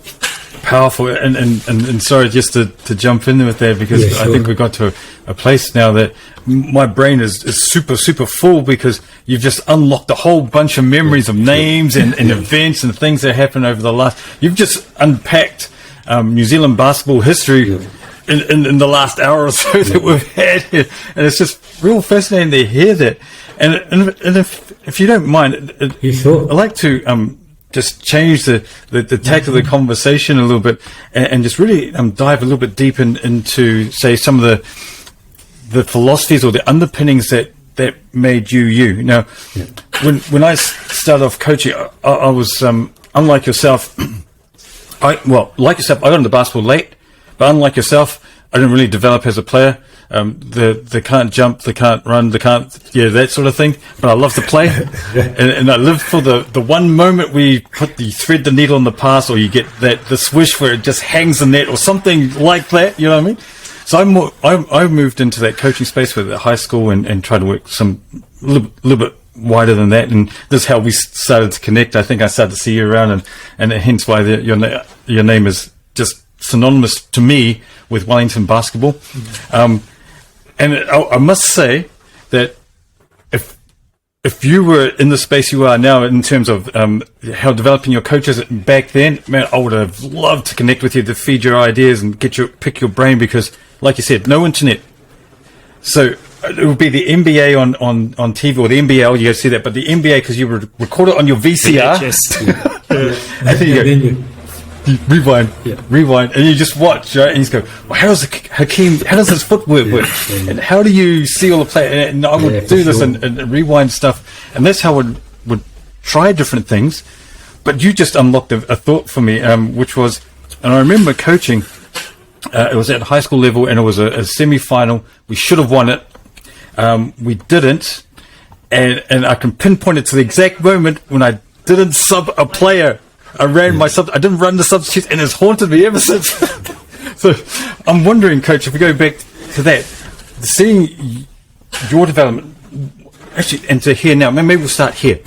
powerful, and sorry just to jump in with that, because I think we've got to a place now that my brain is super full, because you've just unlocked a whole bunch of memories of names and events and things that happened over the last. You've just unpacked New Zealand basketball history in the last hour or so that we've had here, and it's just real fascinating to hear that. And if you don't mind, I'd like to just change the tack of the conversation a little bit, and just really dive a little bit deep into, say, some of the philosophies or the underpinnings that made you. Now, when I started off coaching, I was unlike yourself. Like yourself, I got into basketball late, but unlike yourself, I didn't really develop as a player. They can't jump, they can't run, they can't, that sort of thing. But I love to play, and I live for the one moment where you thread the needle in the pass, or you get the swish where it just hangs the net, or something like that. You know what I mean? So I moved into that coaching space with high school and tried to work a little bit wider than that, and this is how we started to connect. I think I started to see you around, and hence why your name is just synonymous to me with Wellington basketball. And I must say that if you were in the space you are now, in terms of how developing your coaches back then, man, I would have loved to connect with you, to feed your ideas and pick your brain, because, like you said, no internet. So it would be the NBA on TV, or the NBL, you go see that, but the NBA, because you would record it on your VCR. And then you rewind, and you just watch, right? And you just go, well, how does his footwork work? And how do you see all the play? And I would do this and rewind stuff, and that's how I would try different things. But you just unlocked a thought for me, which was, and I remember coaching, it was at high school level, and it was a semi-final. We should have won it. We didn't, and I can pinpoint it to the exact moment when I didn't sub a player. I didn't run the substitutes, and it's haunted me ever since. So I'm wondering, Coach, if we go back to that, seeing your development, actually, and to here now, maybe we'll start here.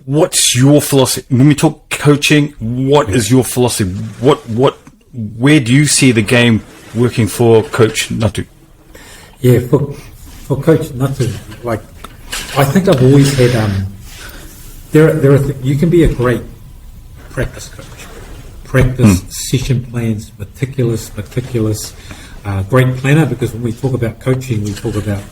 What's your philosophy when we talk coaching? What is your philosophy? Where do you see the game working for Coach Natu? Yeah, for Coach Natu, I think I've always had. You can be a great practice coach. Practice session plans, meticulous, great planner, because when we talk about coaching, we talk about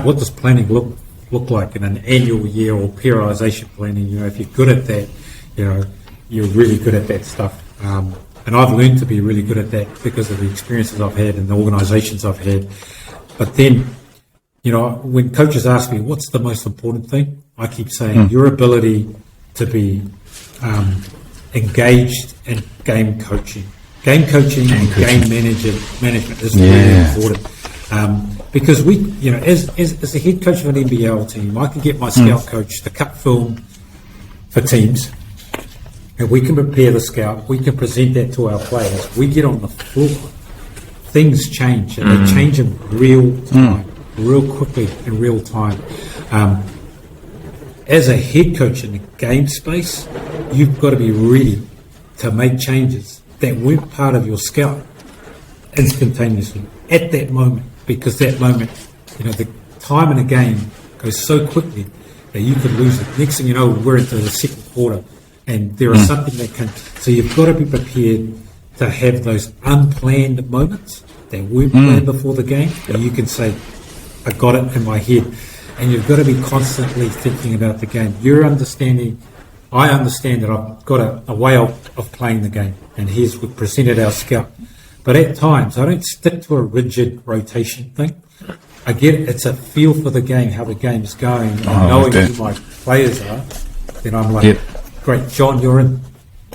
what does planning look like in an annual year or periodization planning. If you're good at that, you're really good at that stuff. And I've learned to be really good at that because of the experiences I've had and the organizations I've had. But then, when coaches ask me, what's the most important thing? I keep saying your ability to be engaged in game coaching. Game coaching and game management is really important. Because as a head coach of an NBL team, I can get my scout coach to cut film for teams, and we can prepare the scout, we can present that to our players. We get on the floor, things change, and they change in real time. Real quickly in real time. As a head coach in the game space, you've got to be ready to make changes that weren't part of your scout instantaneously at that moment, because that moment, the time in a game goes so quickly that you could lose it. Next thing you know, we're into the second quarter, and there is something that can. So you've got to be prepared to have those unplanned moments that weren't planned before the game, and you can say, I got it in my head. And you've got to be constantly thinking about the game. I understand that I've got a way of playing the game, and we've presented our scout. But at times, I don't stick to a rigid rotation thing. I get it's a feel for the game, how the game's going, and knowing who my players are. Then I'm like, great, John, you're in,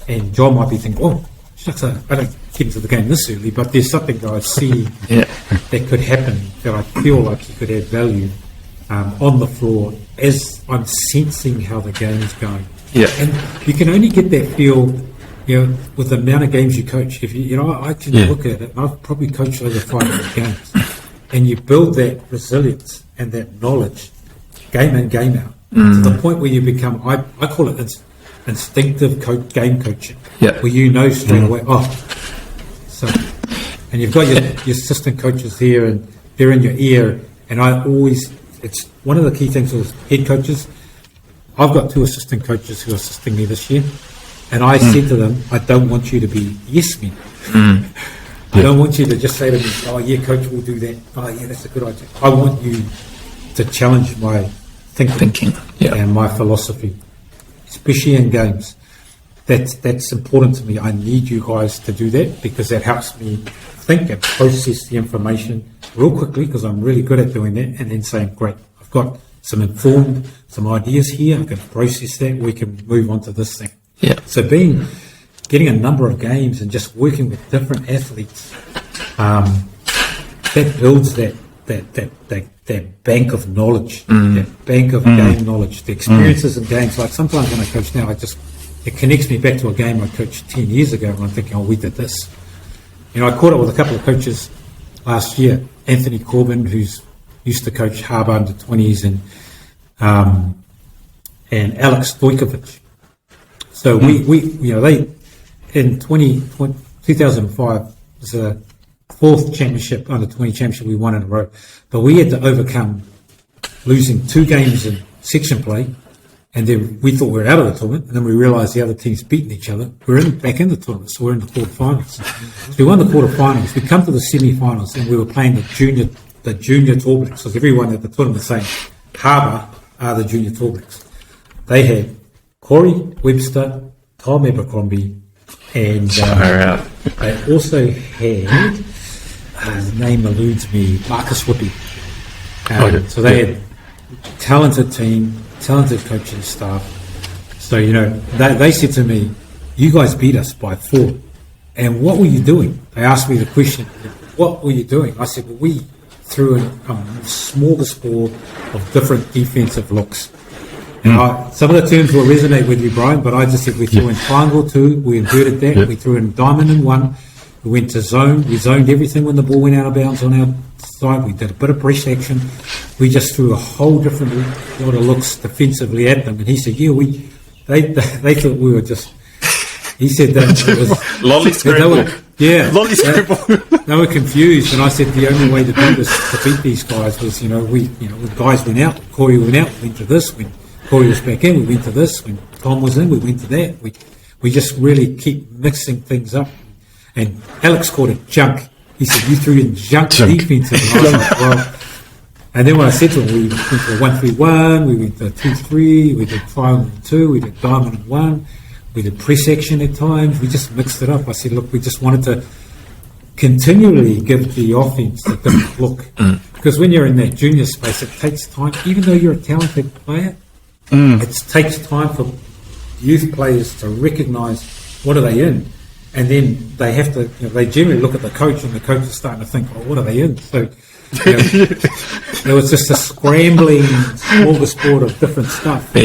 and John might be thinking, oh, shucks, I don't get into the game this early, but there's something that I see that could happen that I feel like he could add value on the floor as I'm sensing how the game is going. Yeah. And you can only get that feel, with the amount of games you coach. If I can look at it, and I've probably coached over 500 games, and you build that resilience and that knowledge, game in, game out, to the point where you become, I call it instinctive game coaching, where you know straight away, and you've got your assistant coaches here, and they're in your ear, and it's one of the key things with head coaches. I've got 2 assistant coaches who are assisting me this year, and I said to them, I don't want you to be yes men. I don't want you to just say to me, oh yeah, coach, we'll do that. Oh yeah, that's a good idea. I want you to challenge my thinking. And my philosophy, especially in games. That's important to me. I need you guys to do that because that helps me think and process the information real quickly, because I'm really good at doing that, and then saying, great, I've got some ideas here, I can process that, we can move on to this thing. So getting a number of games and just working with different athletes, that builds that bank of knowledge, that bank of game knowledge, the experiences in games. Like sometimes when I coach now, it connects me back to a game I coached 10 years ago, and I'm thinking, we did this. I caught up with a couple of coaches last year, Anthony Corbin, who's used to coach Harbour under 20s, and Alex Stojkovic. So they in 2005 was the 4th championship, under 20 championship we won in a row, but we had to overcome losing 2 games in section play, and then we thought we were out of the tournament, and then we realised the other teams beating each other. We're back in the tournament, so we're in the quarterfinals. So we won the quarterfinals. We come to the semi-finals, and we were playing the junior All Blacks, because everyone at the tournament was saying Harbour are the junior All Blacks. They had Corey Webster, Tom Abercrombie, and they also had, the name eludes me, Marcus Whippy. So they had talented team, talented coaching staff. So, they said to me, you guys beat us by 4. And what were you doing? They asked me the question, what were you doing? I said, well, we threw in a smorgasbord of different defensive looks. And some of the terms will resonate with you, Brian, but I just said we threw in triangle 2, we inverted that, we threw in diamond in 1, we went to zone, we zoned everything when the ball went out of bounds on our side, we did a bit of breast action, we just threw a whole different lot of looks defensively at them. And he said, they thought we were just, he said that it was lolly scramble. Lolly scramble. They were confused, and I said the only way to do this, to beat these guys, was when guys went out, Corey went out, we went to this, when Corey was back in, we went to this, when Tom was in, we went to that. We just really keep mixing things up. And Alex called it junk. He said, you threw in junk defense. And I was like, well, and then when I said to him, we went to 1-3-1, we went to 2-3, we did triangle 2, we did diamond 1, we did press action at times, we just mixed it up. I said, look, we just wanted to continually give the offense a different look. Because when you're in that junior space, it takes time, even though you're a talented player, it takes time for youth players to recognise what are they in, and then they have to. They generally look at the coach, and the coach is starting to think, "Oh, what are they in?" So there was just a scrambling smorgasbord of different stuff,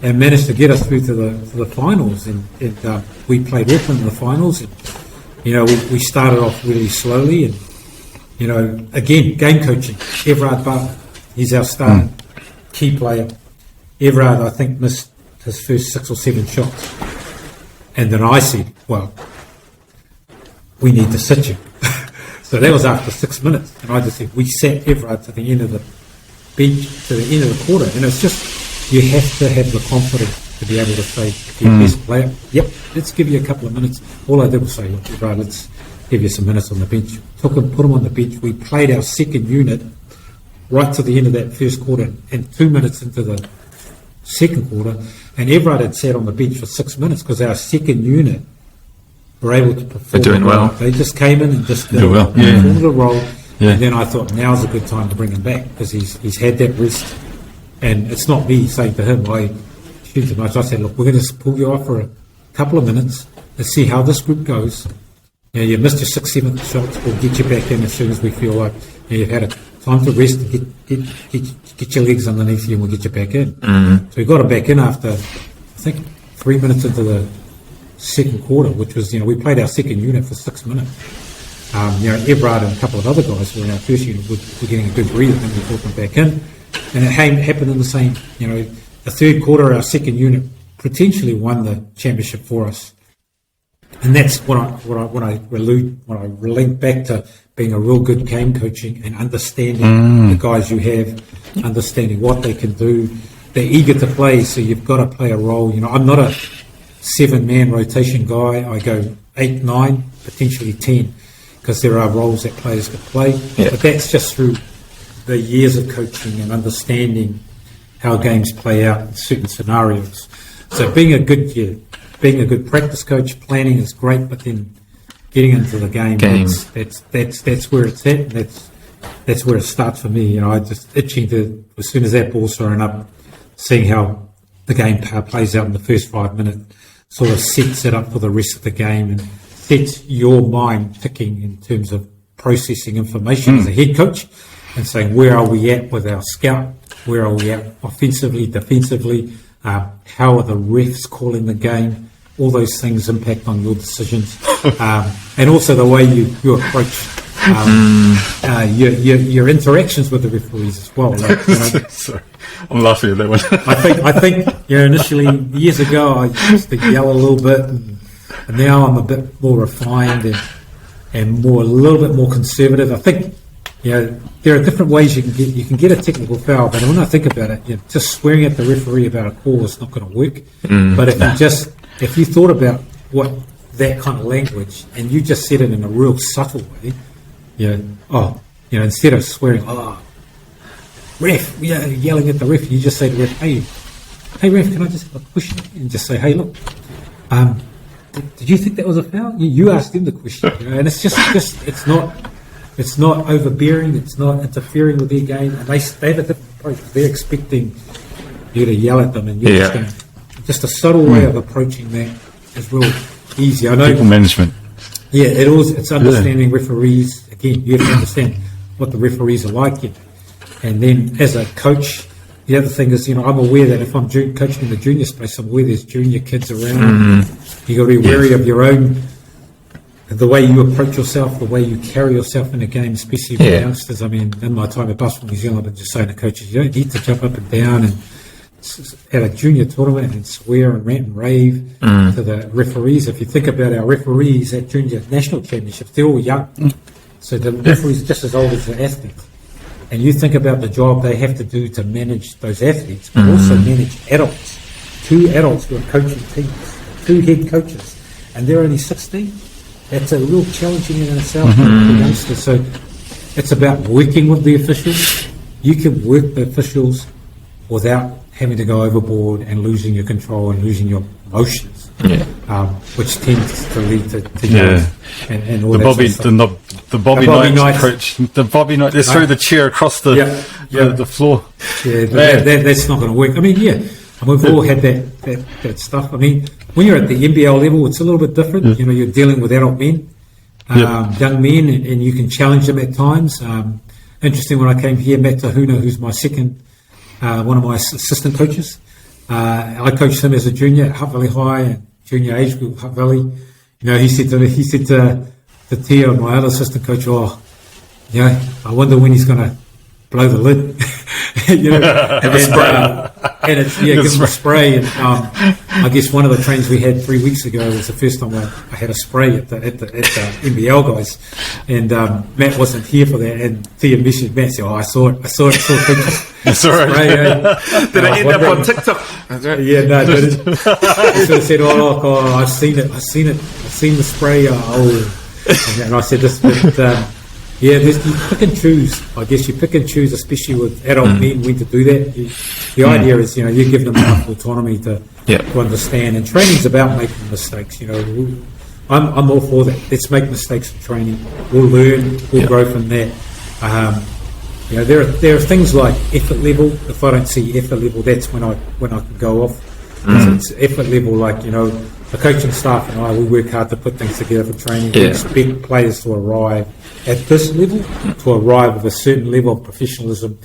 and managed to get us through to the finals. And we played Auckland in the finals, and we started off really slowly, and again, game coaching. Everard Butler, he's our star key player. Everard, I think, missed his first 6 or 7 shots. And then I said, well, we need to sit you. So that was after 6 minutes. And I just said, we sat Everard to the end of the bench, to the end of the quarter. And it's just, you have to have the confidence to be able to say, if you're best player, let's give you a couple of minutes. All I did was say, look, Everard, let's give you some minutes on the bench. Took him, put him on the bench. We played our second unit right to the end of that first quarter, and 2 minutes into the second quarter, and Everard had sat on the bench for 6 minutes because our second unit were able to perform. They're doing well. They just came in and just performed a role, And then I thought, now's a good time to bring him back because he's had that rest. And it's not me saying to him, I shoot him. I said, look, we're going to pull you off for a couple of minutes. Let's see how this group goes. You missed your 6th, 7th shots. We'll get you back in as soon as we feel like you've had a time to rest and get your legs underneath you, and we'll get you back in. So we got him back in after, I think, 3 minutes into the second quarter, which was, we played our second unit for 6 minutes. Everard and a couple of other guys who were in our first unit were getting a good breather, and we brought them back in. And it happened in the same, the third quarter, our second unit potentially won the championship for us. And that's when I relate back to being a real good game coaching and understanding the guys you have, understanding what they can do. They're eager to play, so you've got to play a role. I'm not a 7-man rotation guy. I go 8, 9, potentially 10, because there are roles that players can play. Yeah. But that's just through the years of coaching and understanding how games play out in certain scenarios. So being a good practice coach, planning is great, but then getting into the game. That's where it's at. And that's where it starts for me. I just itching to, as soon as that ball's thrown up, seeing how the game plays out in the first 5 minutes, sort of sets it up for the rest of the game and sets your mind ticking in terms of processing information as a head coach and saying, where are we at with our scout? Where are we at offensively, defensively? How are the refs calling the game? All those things impact on your decisions. And also the way you approach your interactions with the referees as well. Sorry, I'm laughing at that one. I think initially, years ago, I used to yell a little bit, and now I'm a bit more refined and a little bit more conservative. I think there are different ways you can get a technical foul, but when I think about it, just swearing at the referee about a call is not going to work. But if you thought about what that kind of language and you just said it in a real subtle way, instead of swearing, ref, yelling at the ref, you just say to the ref, hey ref, can I just have a question? And just say, hey, look, did you think that was a foul? You asked him the question, and it's just it's not overbearing, it's not interfering with their game, and they have a different approach. They're expecting you to yell at them, and you're just a subtle way of approaching that is real easy. I know people management. Yeah, it's understanding referees. Again, you have to understand what the referees are like. And then as a coach, the other thing is, I'm aware that if I'm coaching in the junior space, I'm aware there's junior kids around. You've got to be wary of your own, the way you approach yourself, the way you carry yourself in a game, especially with youngsters. I mean, in my time at Bus New Zealand, I've been just saying to coaches, you don't need to jump up and down and at a junior tournament and swear and rant and rave to the referees. If you think about our referees at junior national championships, they're all young. So the referees are just as old as the athletes. And you think about the job they have to do to manage those athletes, but also manage adults. 2 adults who are coaching teams, 2 head coaches, and they're only 16. That's a real challenging in itself for youngsters. So it's about working with the officials. You can work the officials without having to go overboard and losing your control and losing your emotions, which tends to lead to yelling and all that. The Bobby Knight approach. The Bobby Knight. They threw the chair across the floor. Yeah, that's not going to work. I mean, we've all had that stuff. I mean, when you're at the NBL level, it's a little bit different. You're dealing with adult men, young men, and you can challenge them at times. Interesting, when I came here, Matt Tahuna, who's my second, one of my assistant coaches, I coached him as a junior at Hutt Valley High and junior age group Hutt Valley. He said to Tia, my other assistant coach, I wonder when he's going to blow the lid. Have a spray. And give him a spray. And I guess one of the trains we had 3 weeks ago was the first time I had a spray at the NBL guys. And Matt wasn't here for that. And Tia messaged Matt, said, I saw it. That's all right. Did it end up on TikTok? Yeah, no, it didn't. He sort of said, I've seen it. I've seen the spray. And I said this, but you pick and choose. I guess you pick and choose, especially with adult men, when to do that. The idea is, you give them enough autonomy to understand. And training's about making mistakes. I'm all for that. Let's make mistakes in training. We'll learn. We'll grow from that. There are things like effort level. If I don't see effort level, that's when I can go off. So it's effort level, like, the coaching staff and I, we work hard to put things together for training. We expect players to arrive at this level, to arrive with a certain level of professionalism,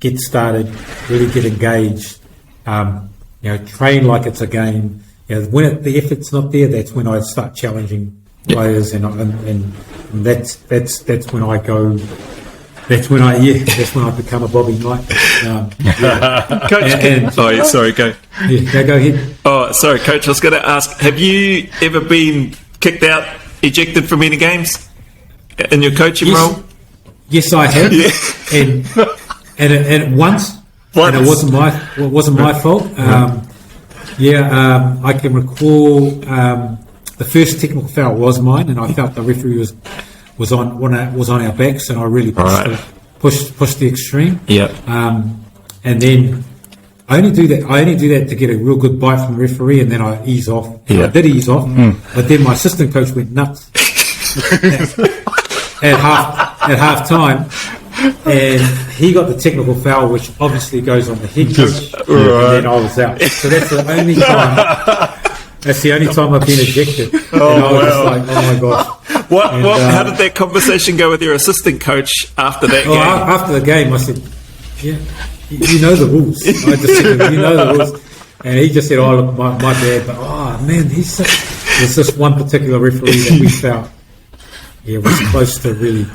get started, really get engaged, train like it's a game. When the effort's not there, that's when I start challenging players, and that's when I go. That's when I become a Bobby Knight. Coach, sorry, go. Yeah, go ahead. Oh, sorry, Coach. I was going to ask: have you ever been kicked out, ejected from any games in your coaching role? Yes, I have. And once, and it wasn't my fault. I can recall the first technical foul was mine, and I felt the referee was on our backs, and I really pushed the extreme. And then I only do that to get a real good bite from the referee, and then I ease off. I did ease off, but then my assistant coach went nuts at half time, and he got the technical foul, which obviously goes on the head coach, and then I was out. So that's the only time. That's the only time I've been ejected. And I was just like, oh my gosh. How did that conversation go with your assistant coach after that game? After the game, I said, yeah, you know the rules. I just said, you know the rules. And he just said, oh, look, my bad. But, man, there's this one particular referee that we felt was close to really,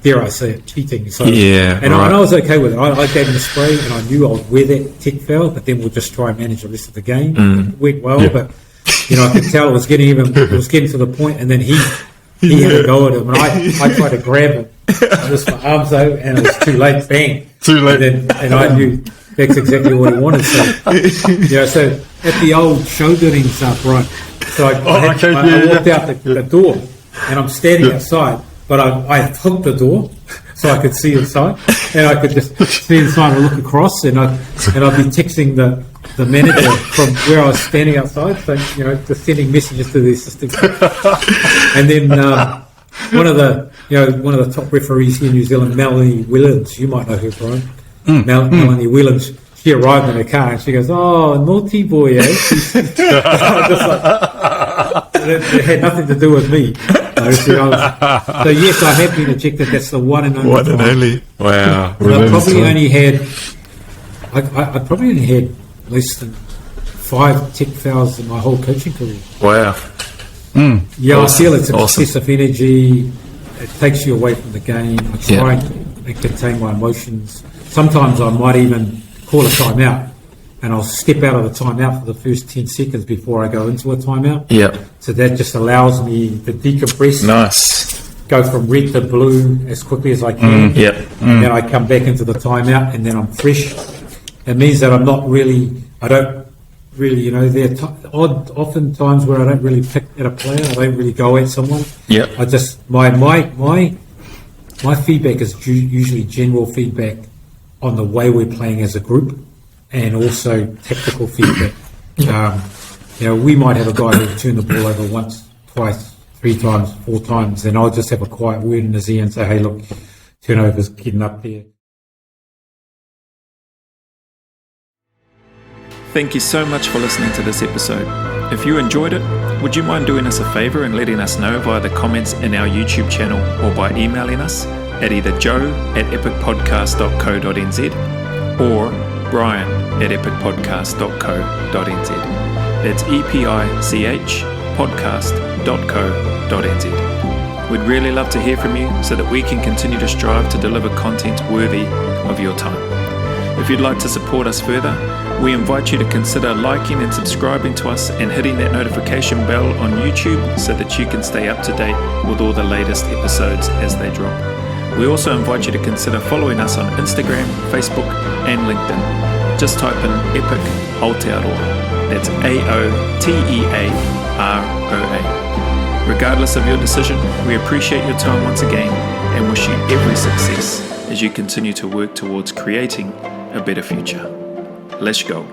dare I say it, cheating. So, and I was okay with it. I gave him a spray, and I knew I would wear that tech foul, but then we'll just try and manage the rest of the game. It went well, but I could tell it was getting to the point, and then he had a go at him, and I tried to grab him with my arms out, and it was too late. Bang! Too late. And I knew that's exactly what he wanted. So, so at the old showdoings, Brian. So I walked out the door, and I'm standing outside. But I hooked the door so I could see inside, and I could just see inside and look across, and I'd be texting the manager from where I was standing outside, so just sending messages to the assistant coach. And then one of the top referees here in New Zealand, Melanie Williams, you might know her, Brian. Melanie Williams. She arrived in her car and she goes, "Oh, naughty boy, eh?" Just like, it had nothing to do with me. So yes, I have been ejected. That's the one and only. One and only. Wow. I probably only had less than 5 tech fouls in my whole coaching career. Wow. Yeah, awesome. I feel it's excessive energy. It takes you away from the game. I try and contain my emotions. Sometimes I might even call a timeout, and I'll step out of the timeout for the first 10 seconds before I go into a timeout. So that just allows me to decompress. Nice. Go from red to blue as quickly as I can. And then I come back into the timeout, and then I'm fresh. It means that I don't really, there are often times where I don't really pick at a player. I don't really go at someone. I just, my feedback is usually general feedback on the way we're playing as a group, and also tactical feedback. We might have a guy who turned the ball over once, twice, 3 times, 4 times, and I'll just have a quiet word in his ear and say, hey, look, turnover's getting up there. Thank you so much for listening to this episode. If you enjoyed it, would you mind doing us a favour and letting us know via the comments in our YouTube channel, or by emailing us at either joe@epichpodcast.co.nz or brian@epichpodcast.co.nz. That's EPICH podcast.co.nz. We'd really love to hear from you so that we can continue to strive to deliver content worthy of your time. If you'd like to support us further, we invite you to consider liking and subscribing to us and hitting that notification bell on YouTube so that you can stay up to date with all the latest episodes as they drop. We also invite you to consider following us on Instagram, Facebook and LinkedIn. Just type in Epich Aotearoa. That's Aotearoa. Regardless of your decision, we appreciate your time once again and wish you every success as you continue to work towards creating a better future. Let's go.